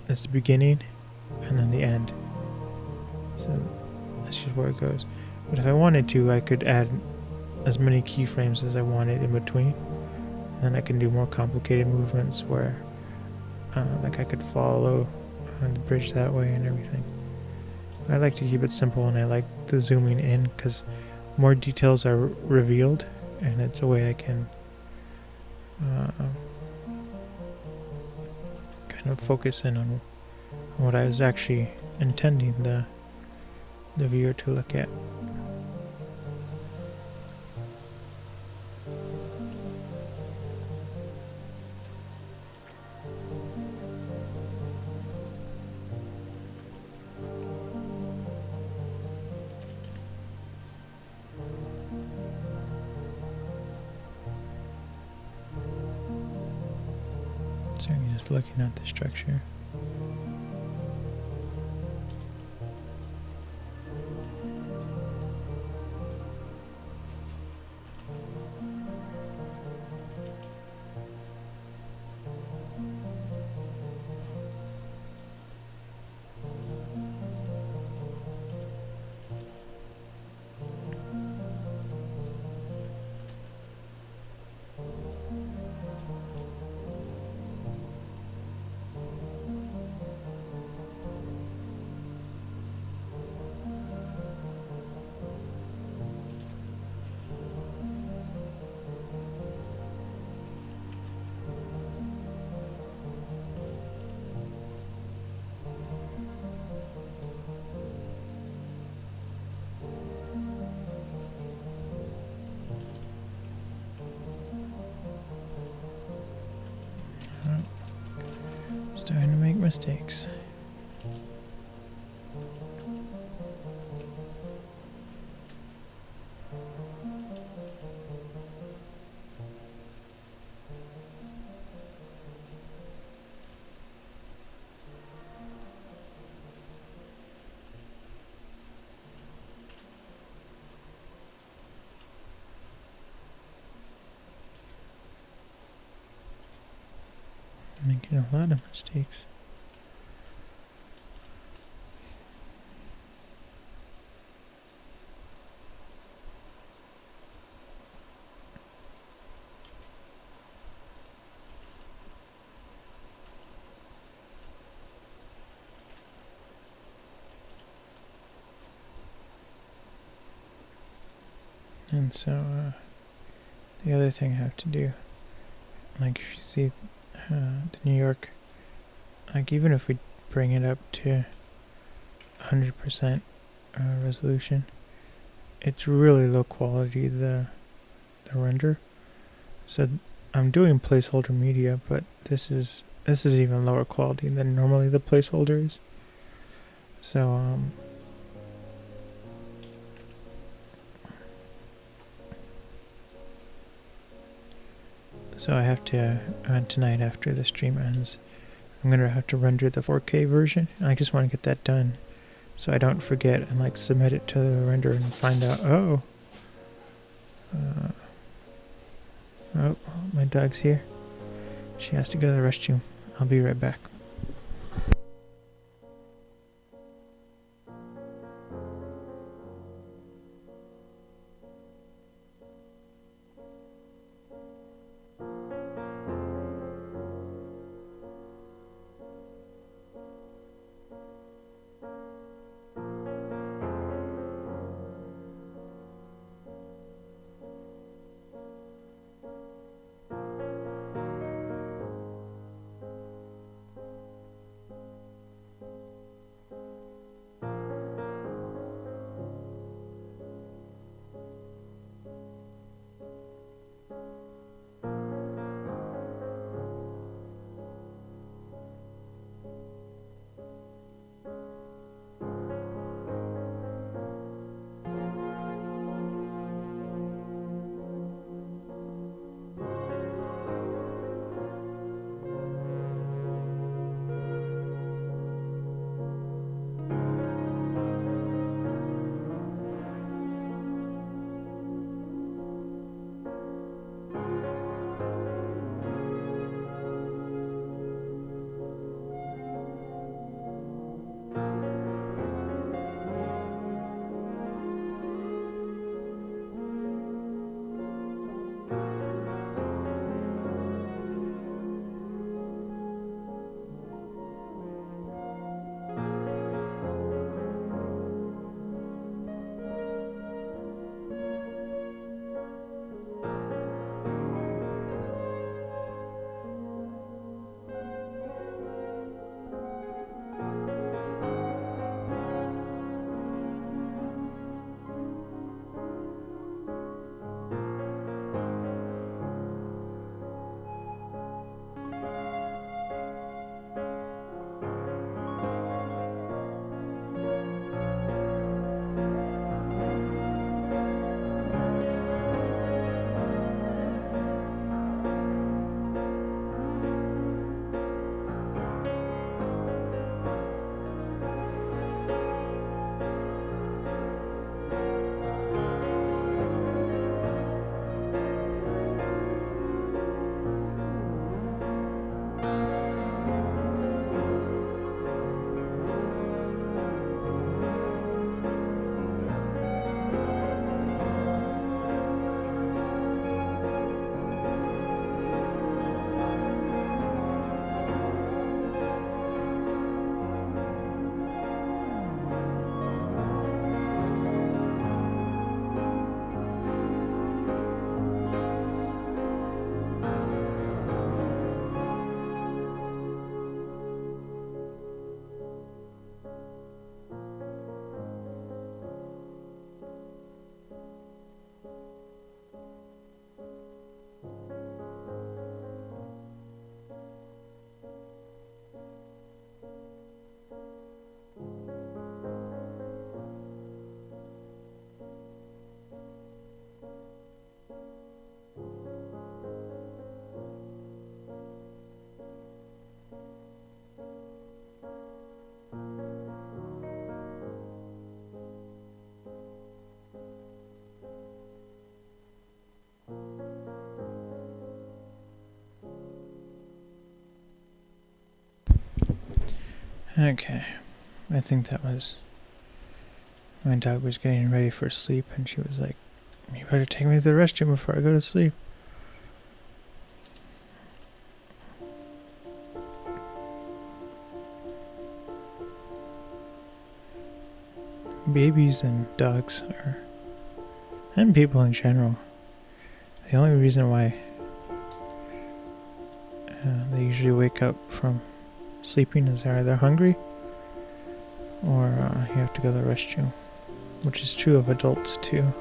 that's the beginning and then the end. So that's just where it goes. But if I wanted to, I could add as many keyframes as I wanted in between, and then I can do more complicated movements where like I could follow the bridge that way and everything. I like to keep it simple, and I like the zooming in because more details are revealed, and it's a way I can kind of focus in on what I was actually intending the viewer to look at. So I'm just looking at the structure. Starting to make mistakes. Making a lot of mistakes. And so the other thing I have to do, like if you see the New York, like even if we bring it up to 100% resolution. It's really low quality, the render. So I'm doing placeholder media, but this is even lower quality than normally the placeholder is. So I have to tonight after the stream ends, I'm gonna have to render the 4K version. I just want to get that done so I don't forget and like submit it to the render and find out, oh, my dog's here. She has to go to the restroom. I'll be right back. Okay, I think that was... My dog was getting ready for sleep and she was like, "You better take me to the restroom before I go to sleep." Babies and dogs are, and people in general, the only reason why they usually wake up from sleeping is they're either hungry or you have to go to the restroom, which is true of adults too.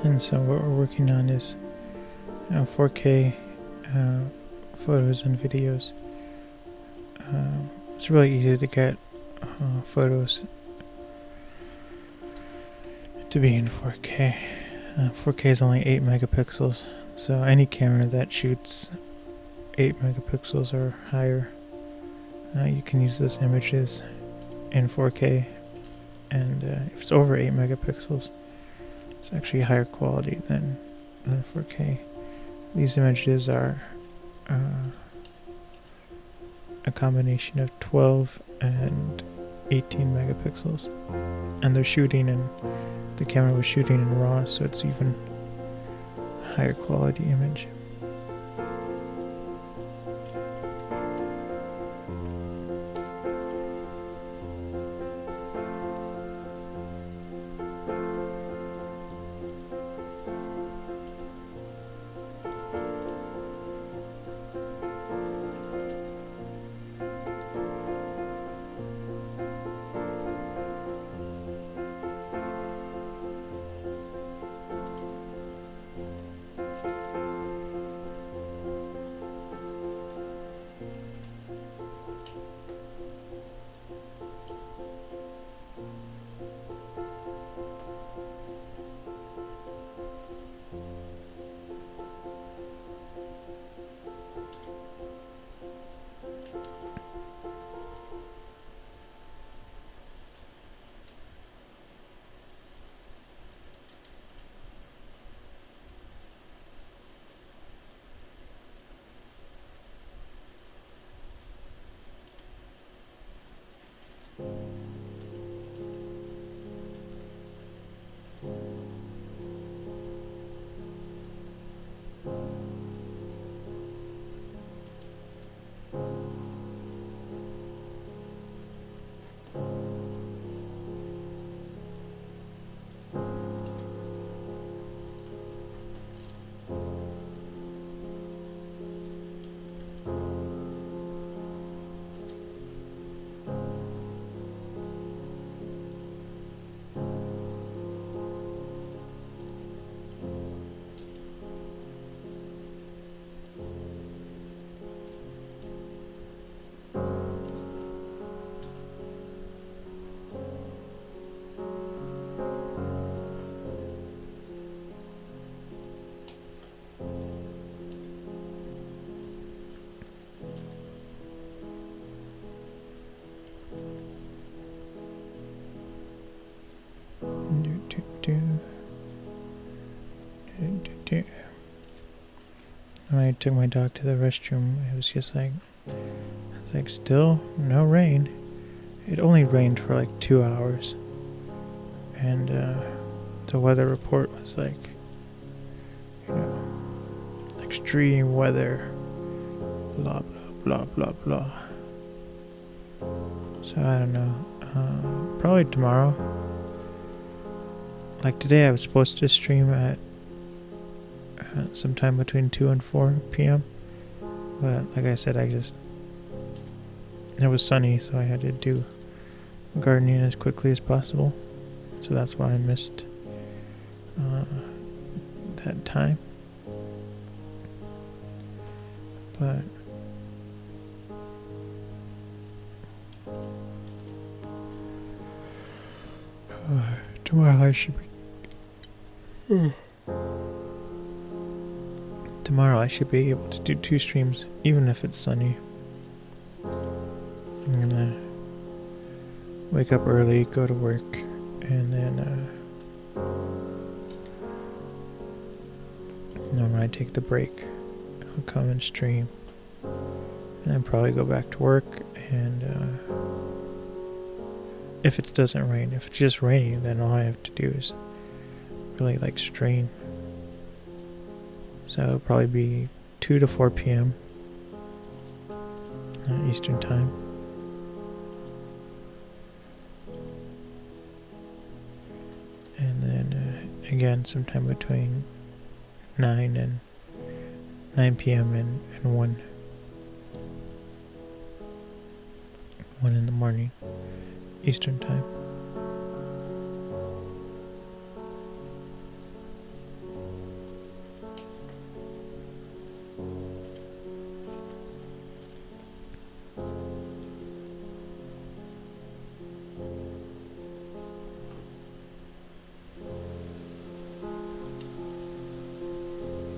And so what we're working on is 4K photos and videos. It's really easy to get photos to be in 4K. 4K is only 8 megapixels, so any camera that shoots 8 megapixels or higher, you can use those images in 4K, and if it's over 8 megapixels, it's actually higher quality than 4K. These images are a combination of 12 and 18 megapixels, and they're shooting in, the camera was shooting in RAW, so it's even a higher quality image. When I took my dog to the restroom, it was just like, it's like still no rain. It only rained for like 2 hours, and the weather report was like, extreme weather, blah blah blah blah blah. So I don't know. Probably tomorrow. Like today, I was supposed to stream at sometime between 2 and 4 p.m. But like I said, it was sunny, so I had to do gardening as quickly as possible. So that's why I missed that time. But tomorrow I should be able to do 2 streams, even if it's sunny. I'm gonna wake up early, go to work, and then when I take the break, I'll come and stream, and then probably go back to work. And if it doesn't rain, if it's just raining, then all I have to do is really like stream. So it'll probably be 2 to 4 p.m. Eastern time. And then again sometime between 9 p.m. and 1 in the morning Eastern time.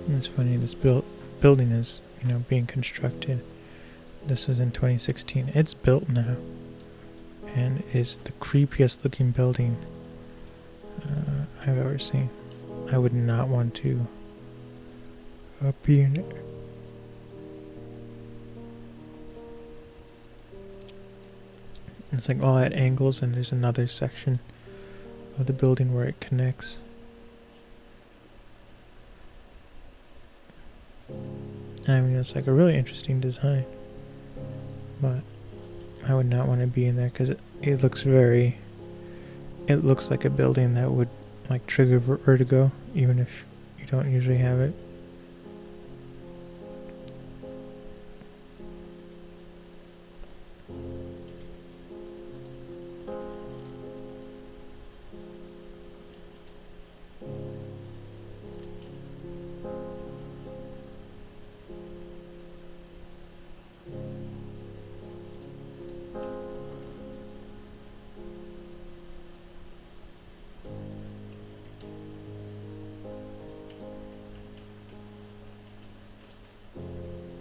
It's funny, this building is, being constructed. This is in 2016. It's built now, and it is the creepiest looking building I've ever seen. I would not want to be in it. It's like all at angles, and there's another section of the building where it connects. I mean, it's like a really interesting design, but I would not want to be in there because it looks like a building that would like trigger vertigo, even if you don't usually have it.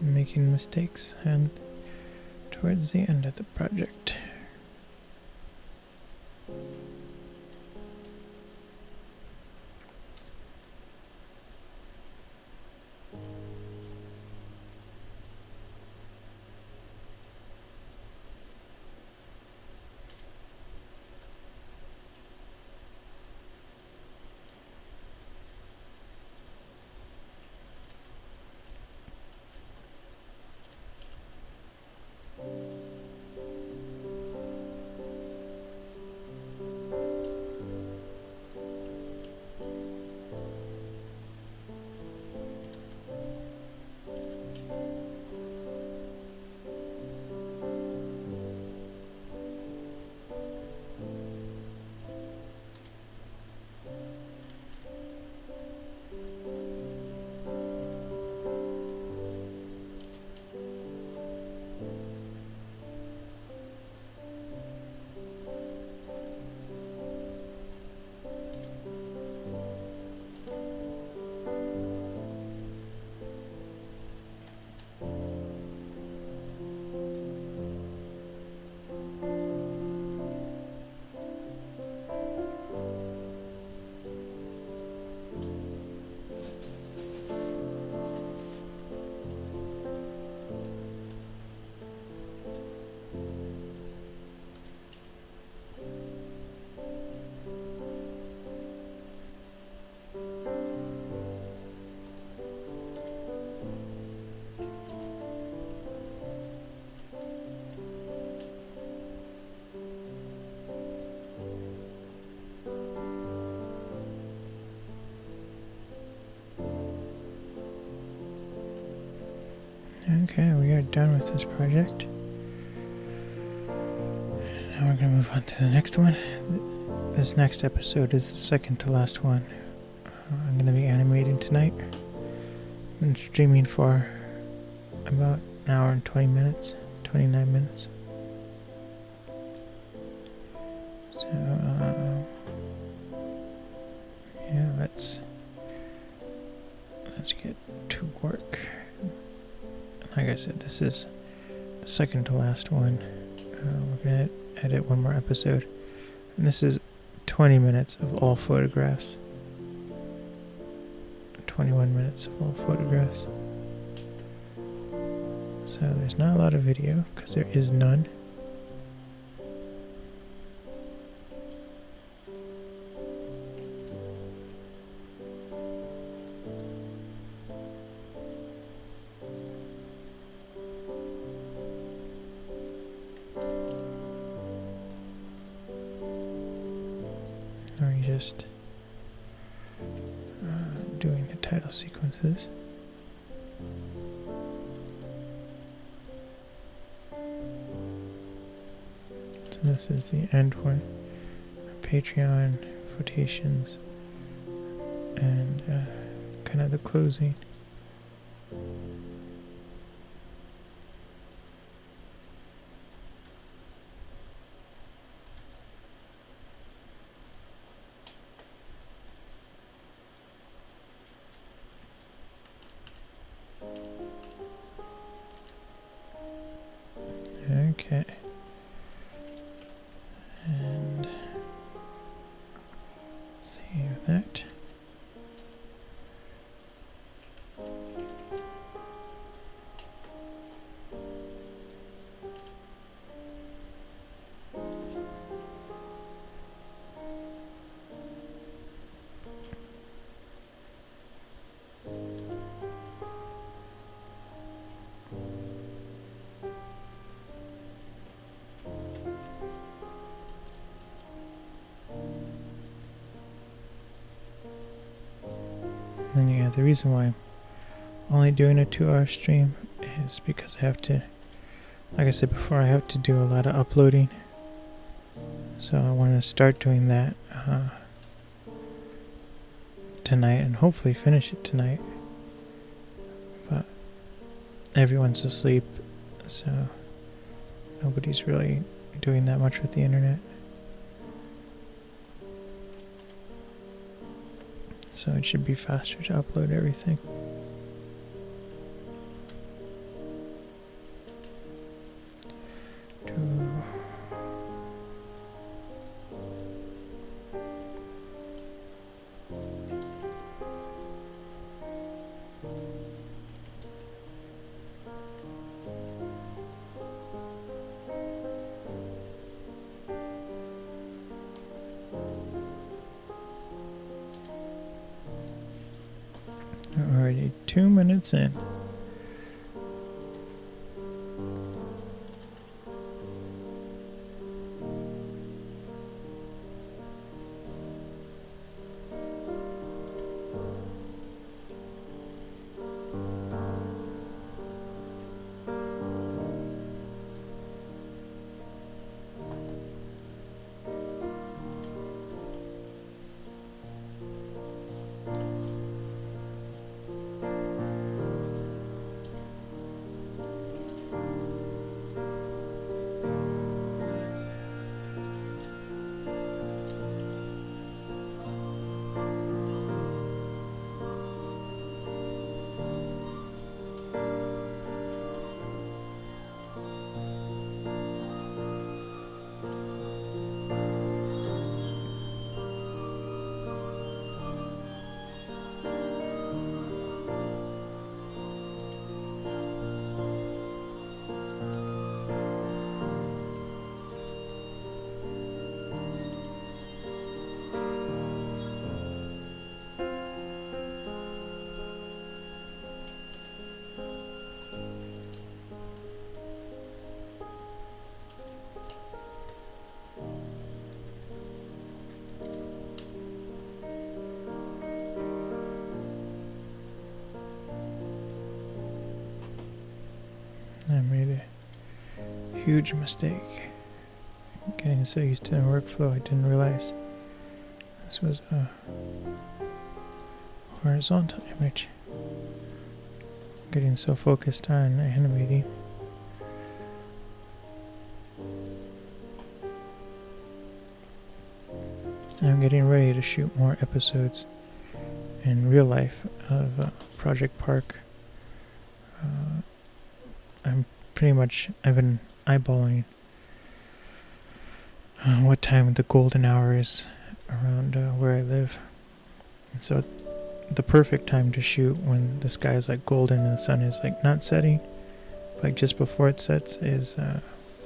Making mistakes, and towards the end of the project. Okay, we are done with this project. Now we're going to move on to the next one. This next episode is the second to last one. I'm going to be animating tonight. I've been streaming for about an hour and 20 minutes, 29 minutes. So, yeah, let's get to work. Like I said, this is the second to last one. We're going to edit one more episode. And this is 20 minutes of all photographs. 21 minutes of all photographs. So there's not a lot of video, because there is none. We're just doing the title sequences. So this is the end one. Patreon, Photations, and kind of the closing. Okay. And save that. And yeah, the reason why I'm only doing a 2-hour stream is because I have to, like I said before, I have to do a lot of uploading. So I want to start doing that tonight and hopefully finish it tonight. But everyone's asleep, so nobody's really doing that much with the internet. So it should be faster to upload everything. Already 2 minutes in. I made a huge mistake. Getting so used to the workflow, I didn't realize this was a horizontal image. Getting so focused on animating. And I'm getting ready to shoot more episodes in real life of Project Park. I've been eyeballing what time the golden hour is around where I live. And so the perfect time to shoot when the sky is like golden and the sun is like not setting, like just before it sets, is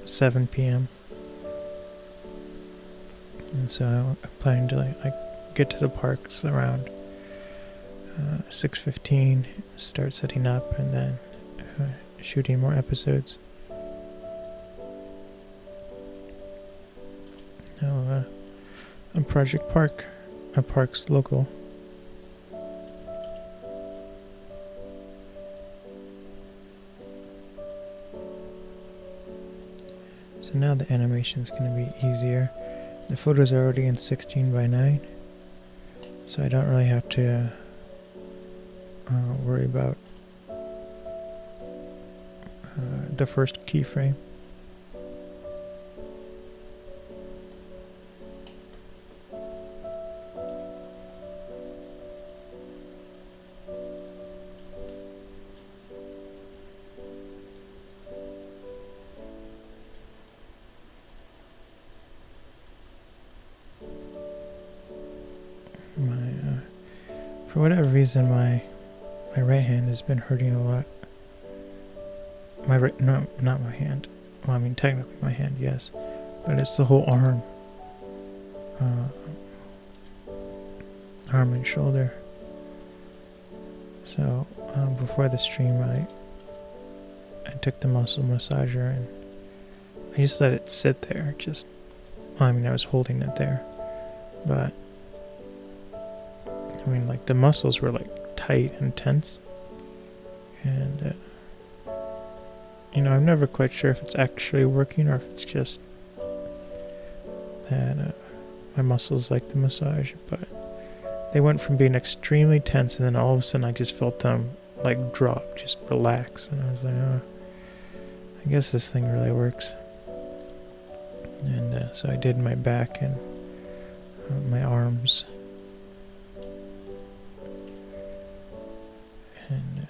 7 p.m. And so I'm planning to like get to the parks around 6:15, start setting up, and then shooting more episodes. Now, on Project Park, a park's local. So now the animation is going to be easier. The photos are already in 16:9, so I don't really have to worry about the first keyframe. For whatever reason, my right hand has been hurting a lot. No, not my hand. Well, I mean, technically my hand, yes, but it's the whole arm, arm and shoulder. So before the stream, I took the muscle massager and I just let it sit there. I was holding it there, but I mean, like the muscles were like tight and tense, and I'm never quite sure if it's actually working or if it's just that my muscles like the massage, but they went from being extremely tense and then all of a sudden I just felt them like drop, just relax, and I was like, oh, I guess this thing really works. And so I did my back and my arms, and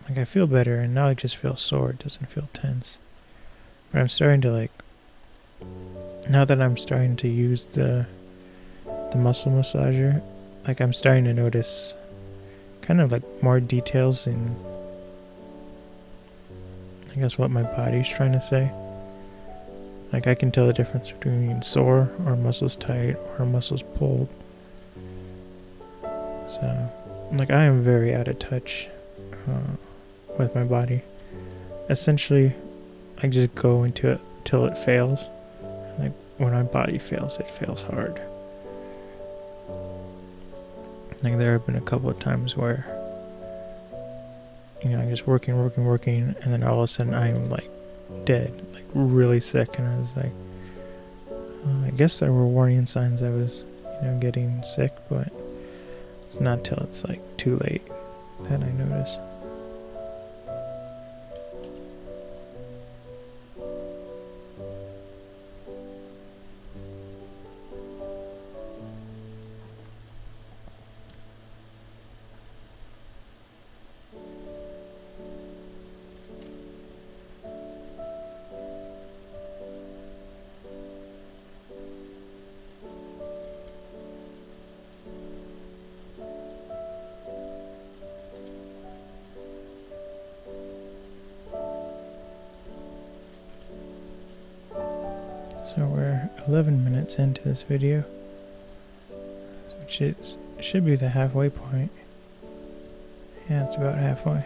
like I feel better, and now I just feel sore. It doesn't feel tense. But I'm starting to now that I'm starting to use the muscle massager, like I'm starting to notice kind of like more details in, I guess, what my body's trying to say. Like I can tell the difference between sore or muscles tight or muscles pulled. So like I am very out of touch with my body. Essentially, I just go into it till it fails. Like when my body fails, it fails hard. Like there have been a couple of times where I'm just working, and then all of a sudden I'm like dead, like really sick, and I was like, I guess there were warning signs I was, getting sick, but it's not till it's like too late that I notice. So we're 11 minutes into this video, which should be the halfway point. Yeah, it's about halfway.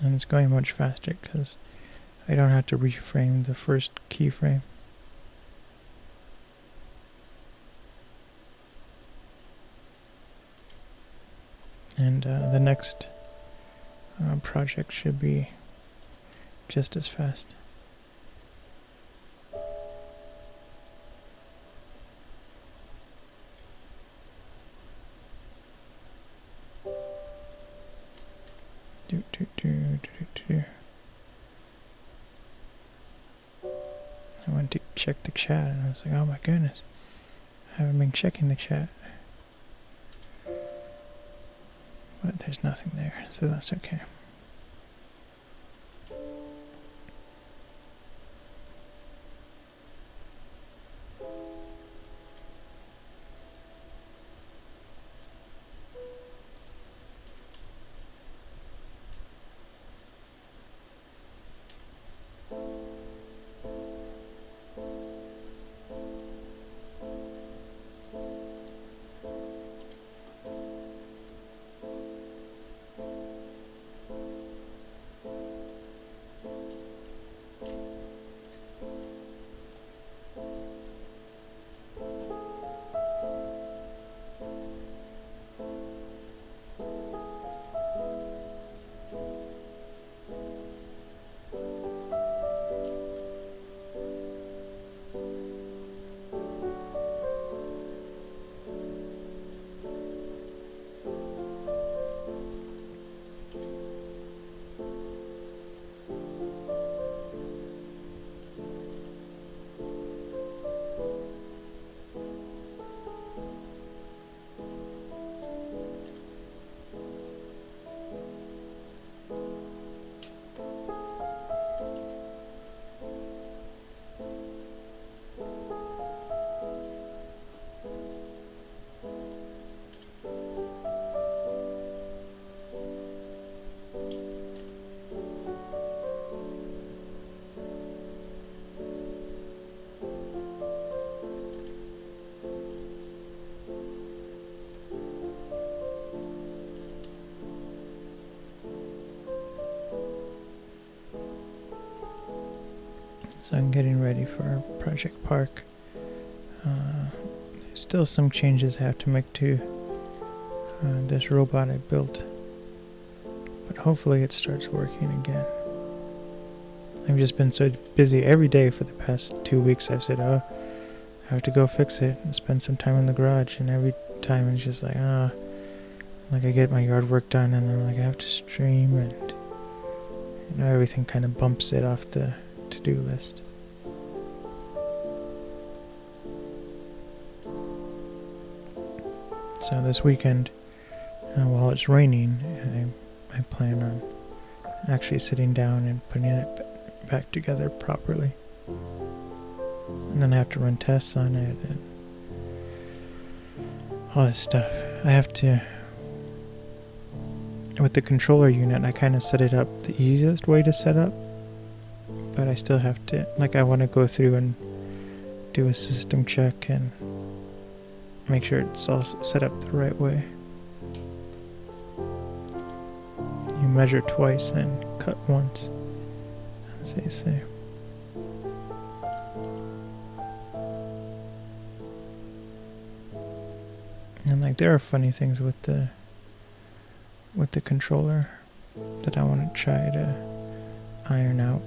And it's going much faster because I don't have to reframe the first keyframe. And the next project should be just as fast. I went to check the chat and I was like, oh my goodness, I haven't been checking the chat. But there's nothing there, so that's okay. So I'm getting ready for Project Park. There's still some changes I have to make to this robot I built, but hopefully it starts working again. I've just been so busy every day for the past 2 weeks. I've said, oh, I have to go fix it and spend some time in the garage, and every time it's just like, like I get my yard work done and then like I have to stream, and everything kind of bumps it off the to-do list. So this weekend, while it's raining, I plan on actually sitting down and putting it back together properly. And then I have to run tests on it and all this stuff. I have to, with the controller unit, I kind of set it up the easiest way to set up, but I still have to, like, I want to go through and do a system check and make sure it's all set up the right way. You measure twice and cut once, as they say. And like there are funny things with the controller that I want to try to iron out.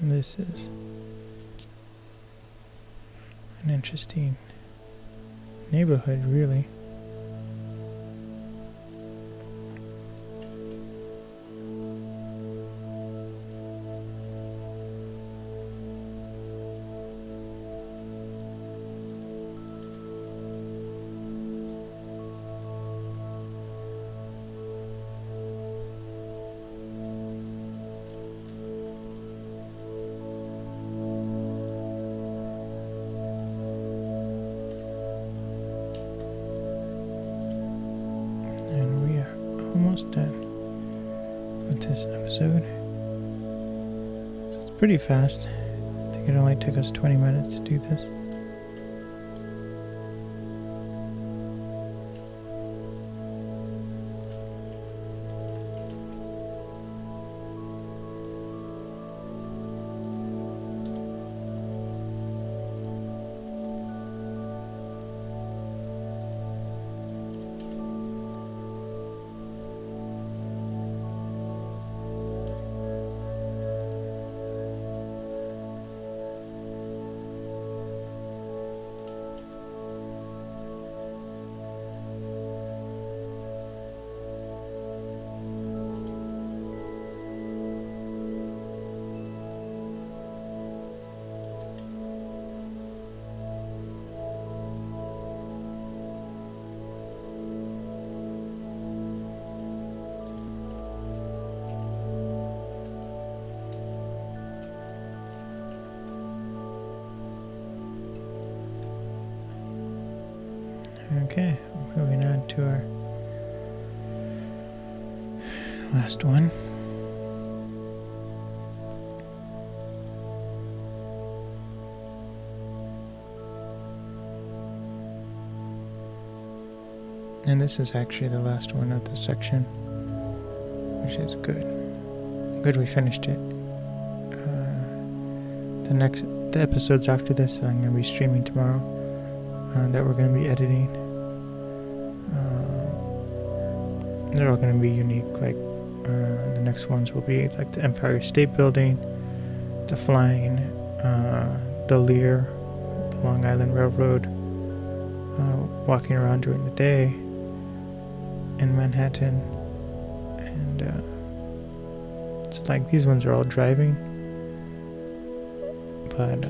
And this is an interesting neighborhood, really. almost done with this episode. So it's pretty fast. I think it only took us 20 minutes to do this. Okay, moving on to our last one. And this is actually the last one of this section, which is good. Good we finished it. The episodes after this that I'm going to be streaming tomorrow, that we're going to be editing, they're all going to be unique. Like the next ones will be like the Empire State Building, the flying, the Lear, the Long Island Railroad, walking around during the day in Manhattan, and so like these ones are all driving, but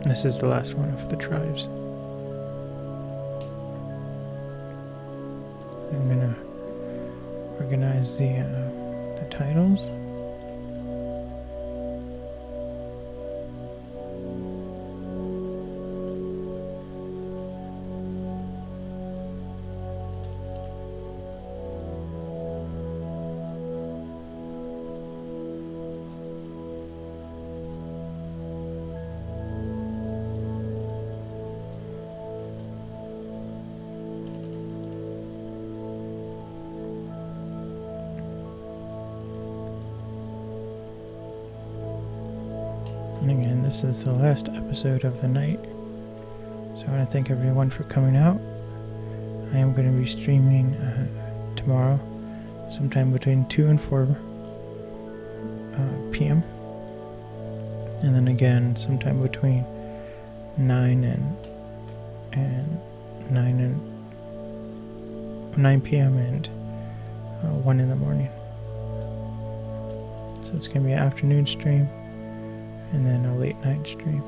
this is the last one of the drives. I'm gonna organize the titles. And again, this is the last episode of the night, so I want to thank everyone for coming out. I am going to be streaming tomorrow, sometime between 2 and 4 p.m. And then again, sometime between 9 p.m. and 1 in the morning. So it's going to be an afternoon stream, and then a late night stream.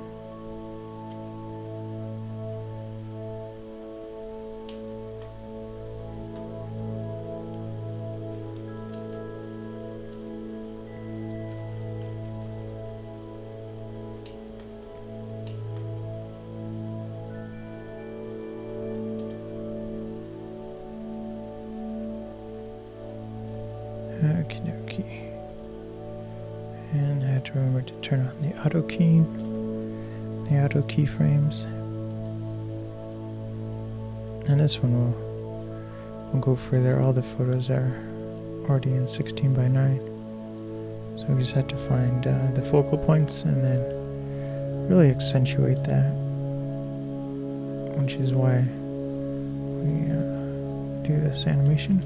Okie dokie. And I have to remember to turn on the auto key, the auto keyframes. And this one will go further. All the photos are already in 16 by 9. So we just have to find the focal points and then really accentuate that, which is why we do this animation.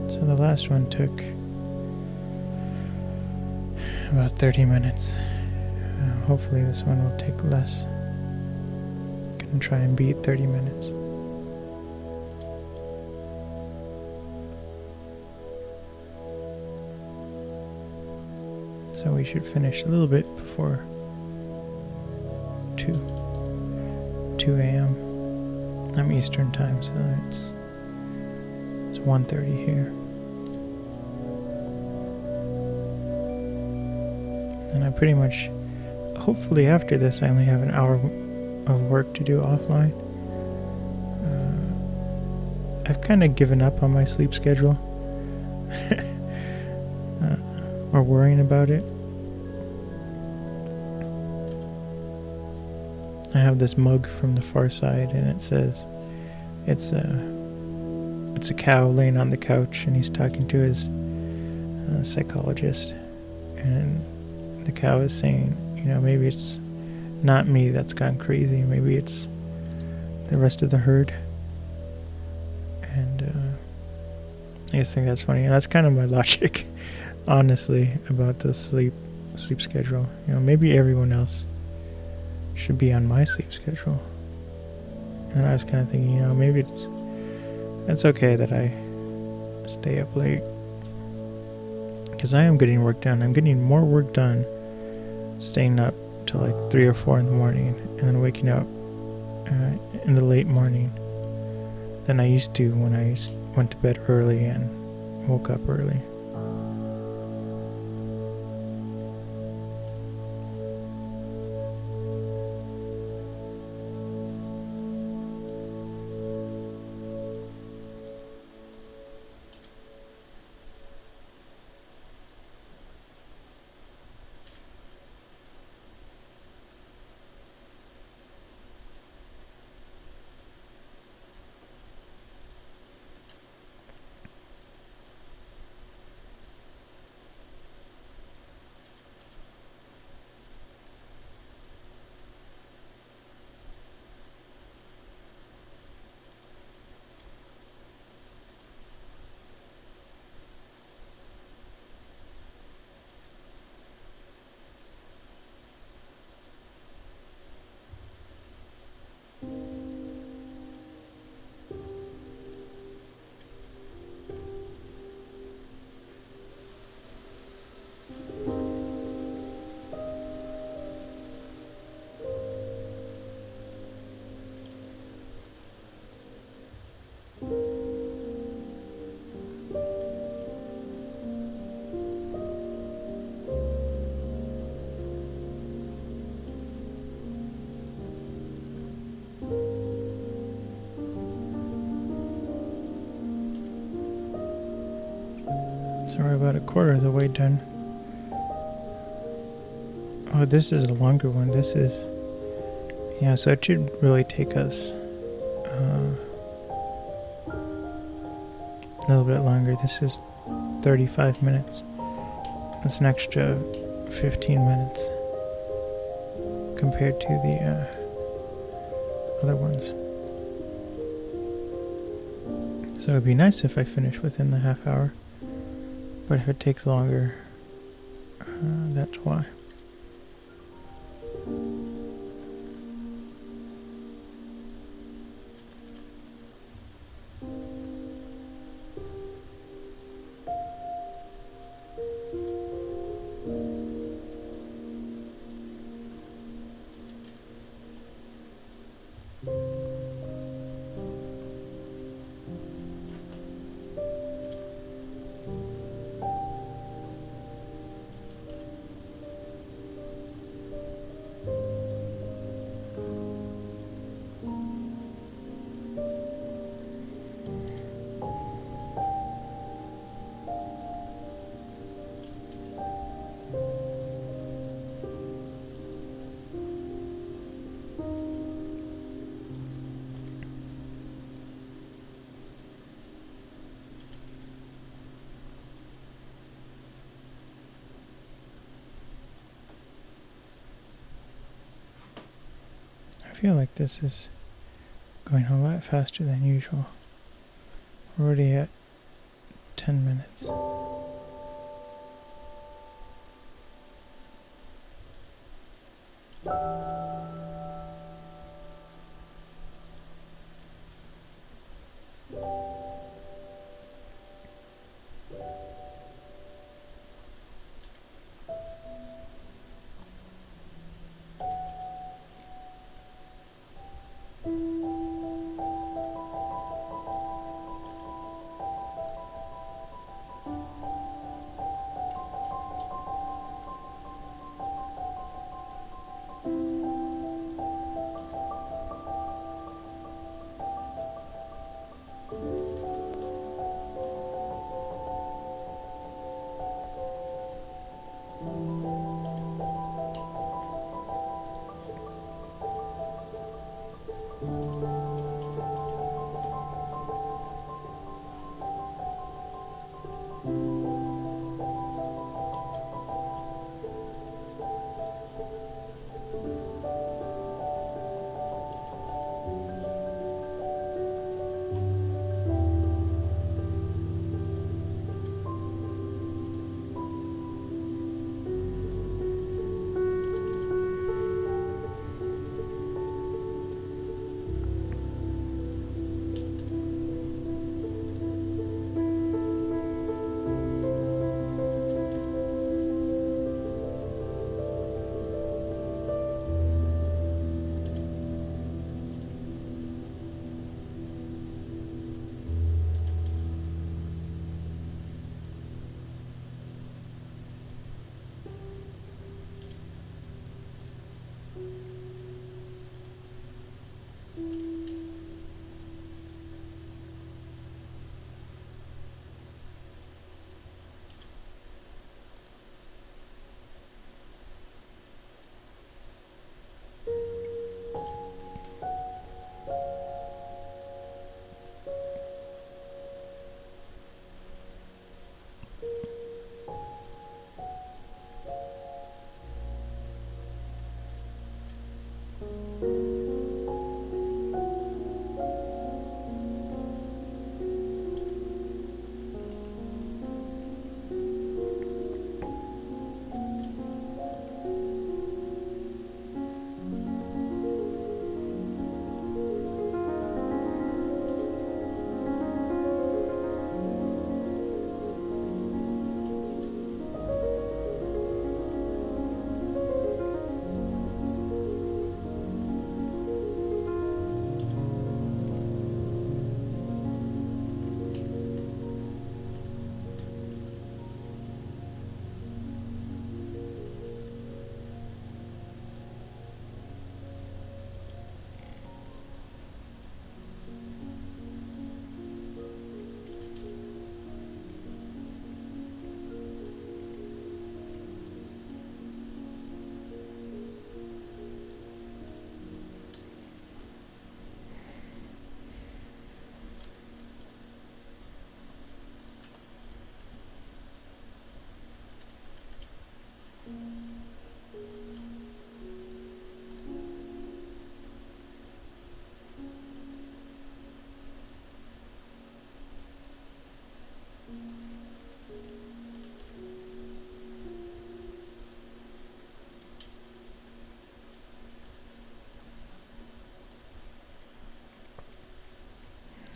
So the last one took about 30 minutes. Hopefully this one will take less. I'm gonna try and beat 30 minutes. So we should finish a little bit before 2 a.m. I'm Eastern time, so it's 1:30 here. And I pretty much, hopefully after this, I only have an hour of work to do offline. I've kind of given up on my sleep schedule. Or worrying about it. I have this mug from the far side, and it says it's a cow laying on the couch, and he's talking to his psychologist, and the cow is saying, you know, maybe it's not me that's gone crazy, maybe it's the rest of the herd. And I just think that's funny, and that's kind of my logic, honestly, about the sleep schedule. You know, maybe everyone else should be on my sleep schedule. And I was kind of thinking, you know, maybe it's okay that I stay up late, because I am getting work done. I'm getting more work done staying up till like 3 or 4 in the morning and then waking up in the late morning than I used to when I went to bed early and woke up early. So we're about a quarter of the way done. Oh, this is a longer one. This is, yeah, so it should really take us a little bit longer. This is 35 minutes. That's an extra 15 minutes compared to the other ones. So it'd be nice if I finish within the half hour, but if it takes longer, that's why. I feel like this is going a lot faster than usual. We're already at 10 minutes.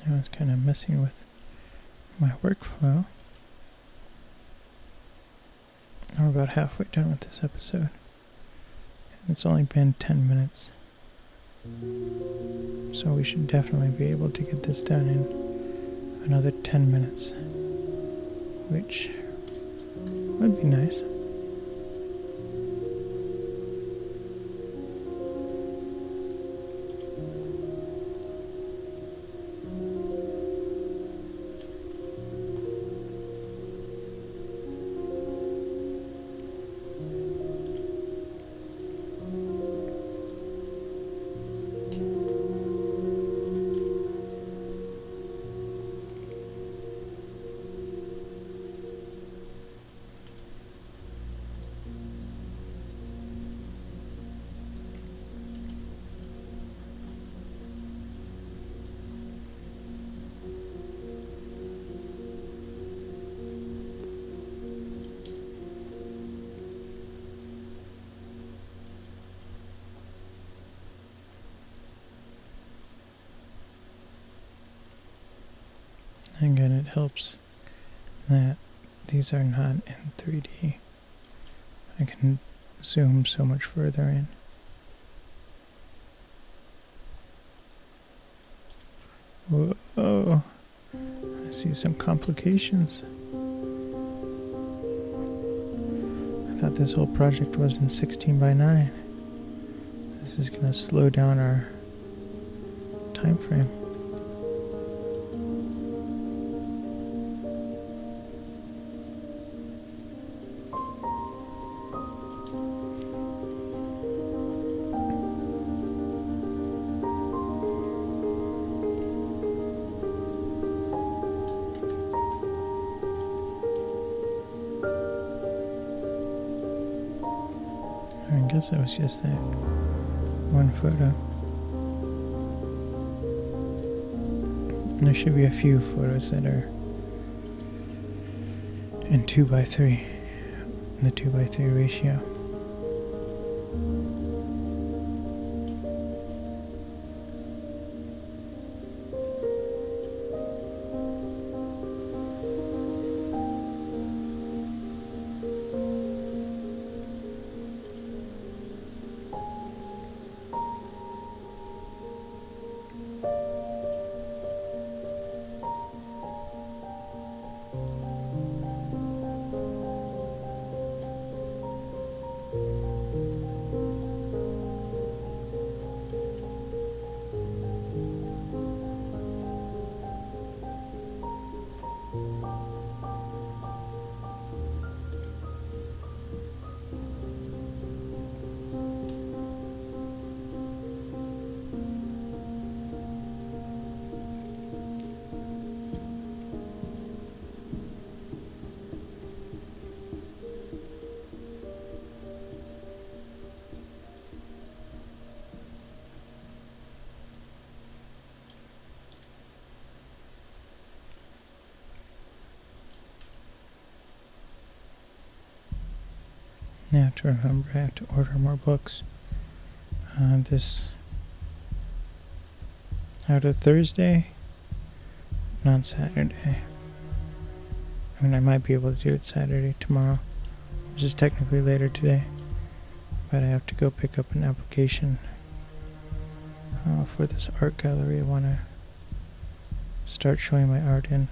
I was kind of messing with my workflow. I'm about halfway done with this episode. It's only been 10 minutes. So we should definitely be able to get this done in another 10 minutes. Which would be nice. Again, it helps that these are not in 3D. I can zoom so much further in. Whoa, I see some complications. I thought this whole project was in 16:9. This is going to slow down our time frame. I guess it was just that one photo. And there should be a few photos that are in 2:3, in the 2:3 ratio. I have to remember I have to order more books. This out of Thursday, not Saturday. I mean, I might be able to do it Saturday tomorrow, which is technically later today. But I have to go pick up an application for this art gallery I want to start showing my art in.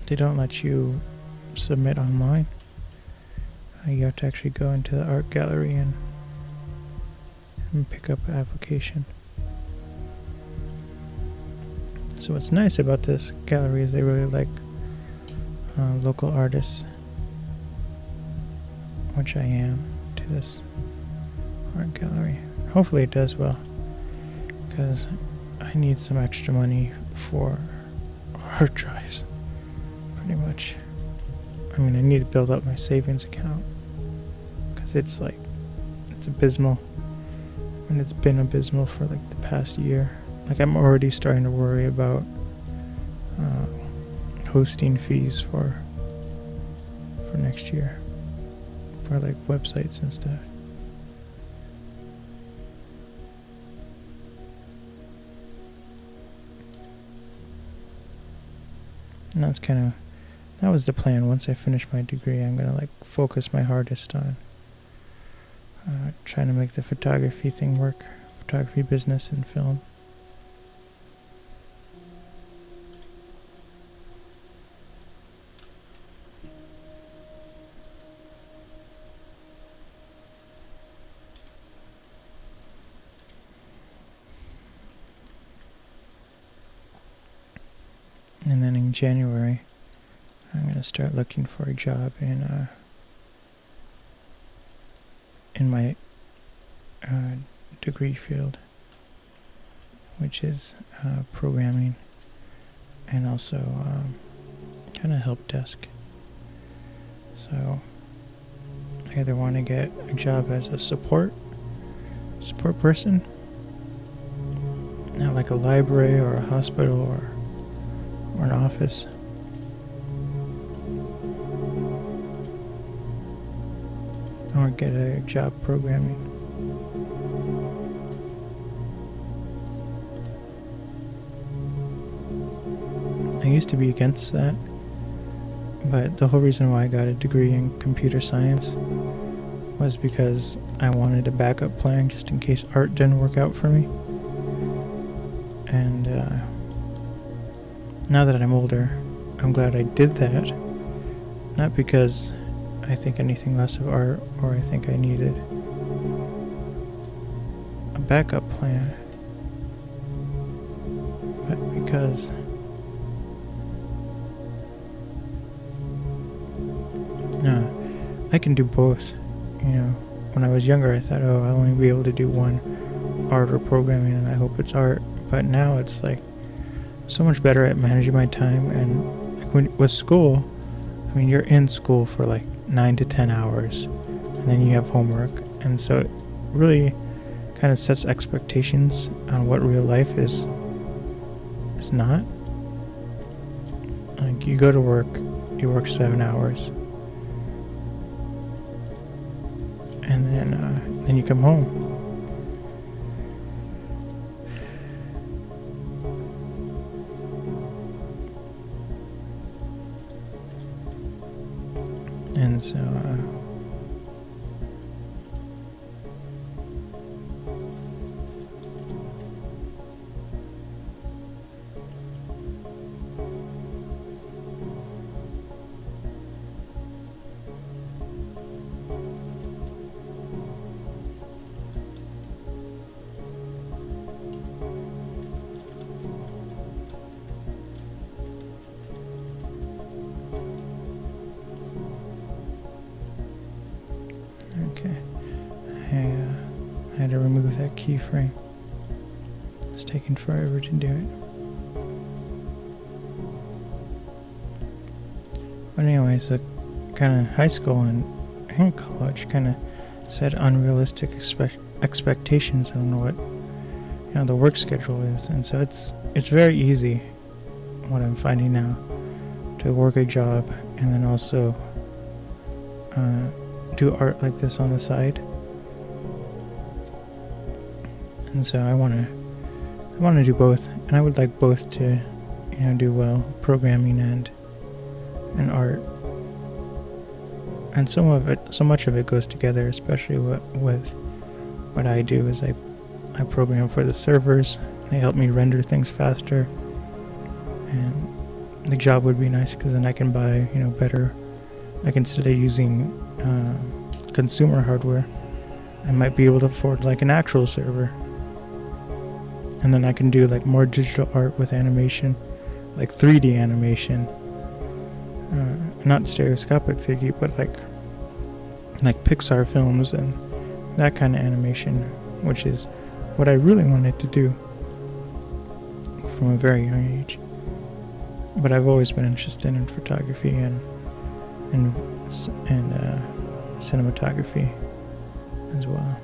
They don't let you submit online. You have to actually go into the art gallery and pick up an application. So what's nice about this gallery is they really like local artists, which I am to this art gallery. Hopefully it does well, because I need some extra money for hard drives, pretty much. mean, I need to build up my savings account because it's abysmal, and it's been abysmal for like the past year. Like, I'm already starting to worry about hosting fees for next year for like websites and stuff. And that was the plan. Once I finish my degree, I'm gonna like focus my hardest on trying to make the photography thing work, photography business and film. And then in January, I'm gonna start looking for a job in my degree field, which is programming and also kind of help desk. So I either want to get a job as a support person at like a library or a hospital or an office, or get a job programming. I used to be against that, but the whole reason why I got a degree in computer science was because I wanted a backup plan just in case art didn't work out for me. And now that I'm older, I'm glad I did that. Not because I think anything less of art or I think I needed a backup plan, but because I can do both. You know, when I was younger, I thought, oh, I'll only be able to do one, art or programming, and I hope it's art. But now it's like so much better at managing my time. And like with school, I mean, you're in school for like 9 to 10 hours, and then you have homework, and so it really kind of sets expectations on what real life is not. Like, you go to work, you work 7 hours, and then you come home. And so okay, I had to remove that keyframe. It's taking forever to do it. But anyways, the kind of high school and college kind of set unrealistic expectations on what the work schedule is, and so it's very easy, what I'm finding now, to work a job and then also do art like this on the side. And so I want to do both, and I would like both to do well, programming and art. And so much of it goes together, especially with what I do is I program for the servers. They help me render things faster, and the job would be nice because then I can buy better. Like, instead of using consumer hardware, I might be able to afford like an actual server, and then I can do like more digital art with animation, like 3D animation. Not stereoscopic 3D, but like Pixar films and that kind of animation, which is what I really wanted to do from a very young age. But I've always been interested in photography and and cinematography as well.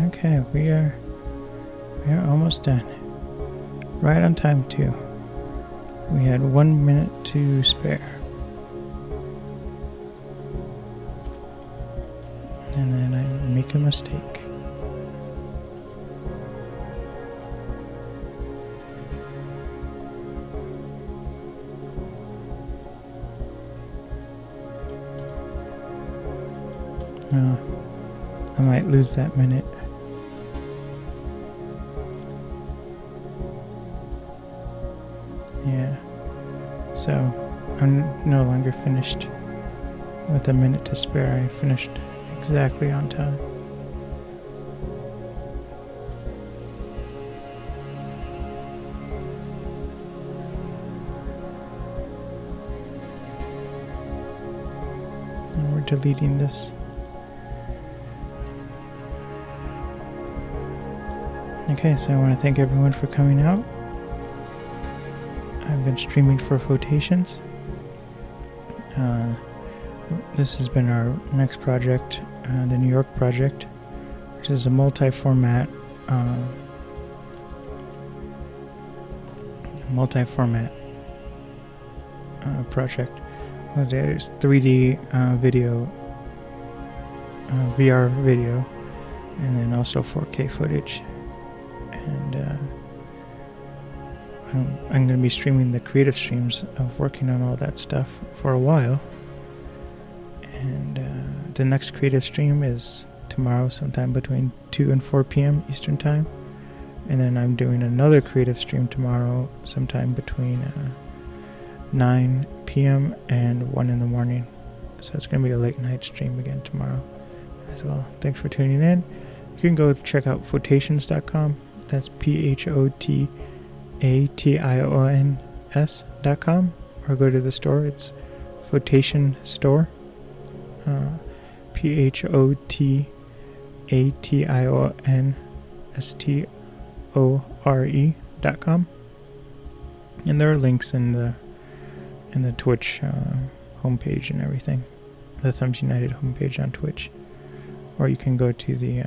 Okay, we are almost done. Right on time too. We had 1 minute to spare. And then I make a mistake. No, I might lose that minute. Yeah, so I'm no longer finished with a minute to spare. I finished exactly on time. And we're deleting this. Okay, so I want to thank everyone for coming out. I've been streaming for Photations. This has been our next project, the New York project, which is a multi-format project. Well, there's 3D video, VR video, and then also 4K footage. And I'm going to be streaming the creative streams of working on all that stuff for a while. And the next creative stream is tomorrow, sometime between 2 and 4 p.m. Eastern Time. And then I'm doing another creative stream tomorrow, sometime between 9 p.m. and 1 in the morning. So it's going to be a late night stream again tomorrow as well. Thanks for tuning in. You can go check out Photations.com. That's Photations.com, or go to the store. It's Photation Store. PHOTATIONSTORE.com. And there are links in the Twitch homepage and everything. The Thumbs United homepage on Twitch. Or you can go to the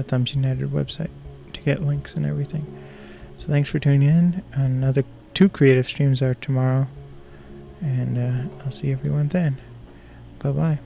Thumbs United website to get links and everything. So thanks for tuning in. Another 2 creative streams are tomorrow. And I'll see everyone then. Bye-bye.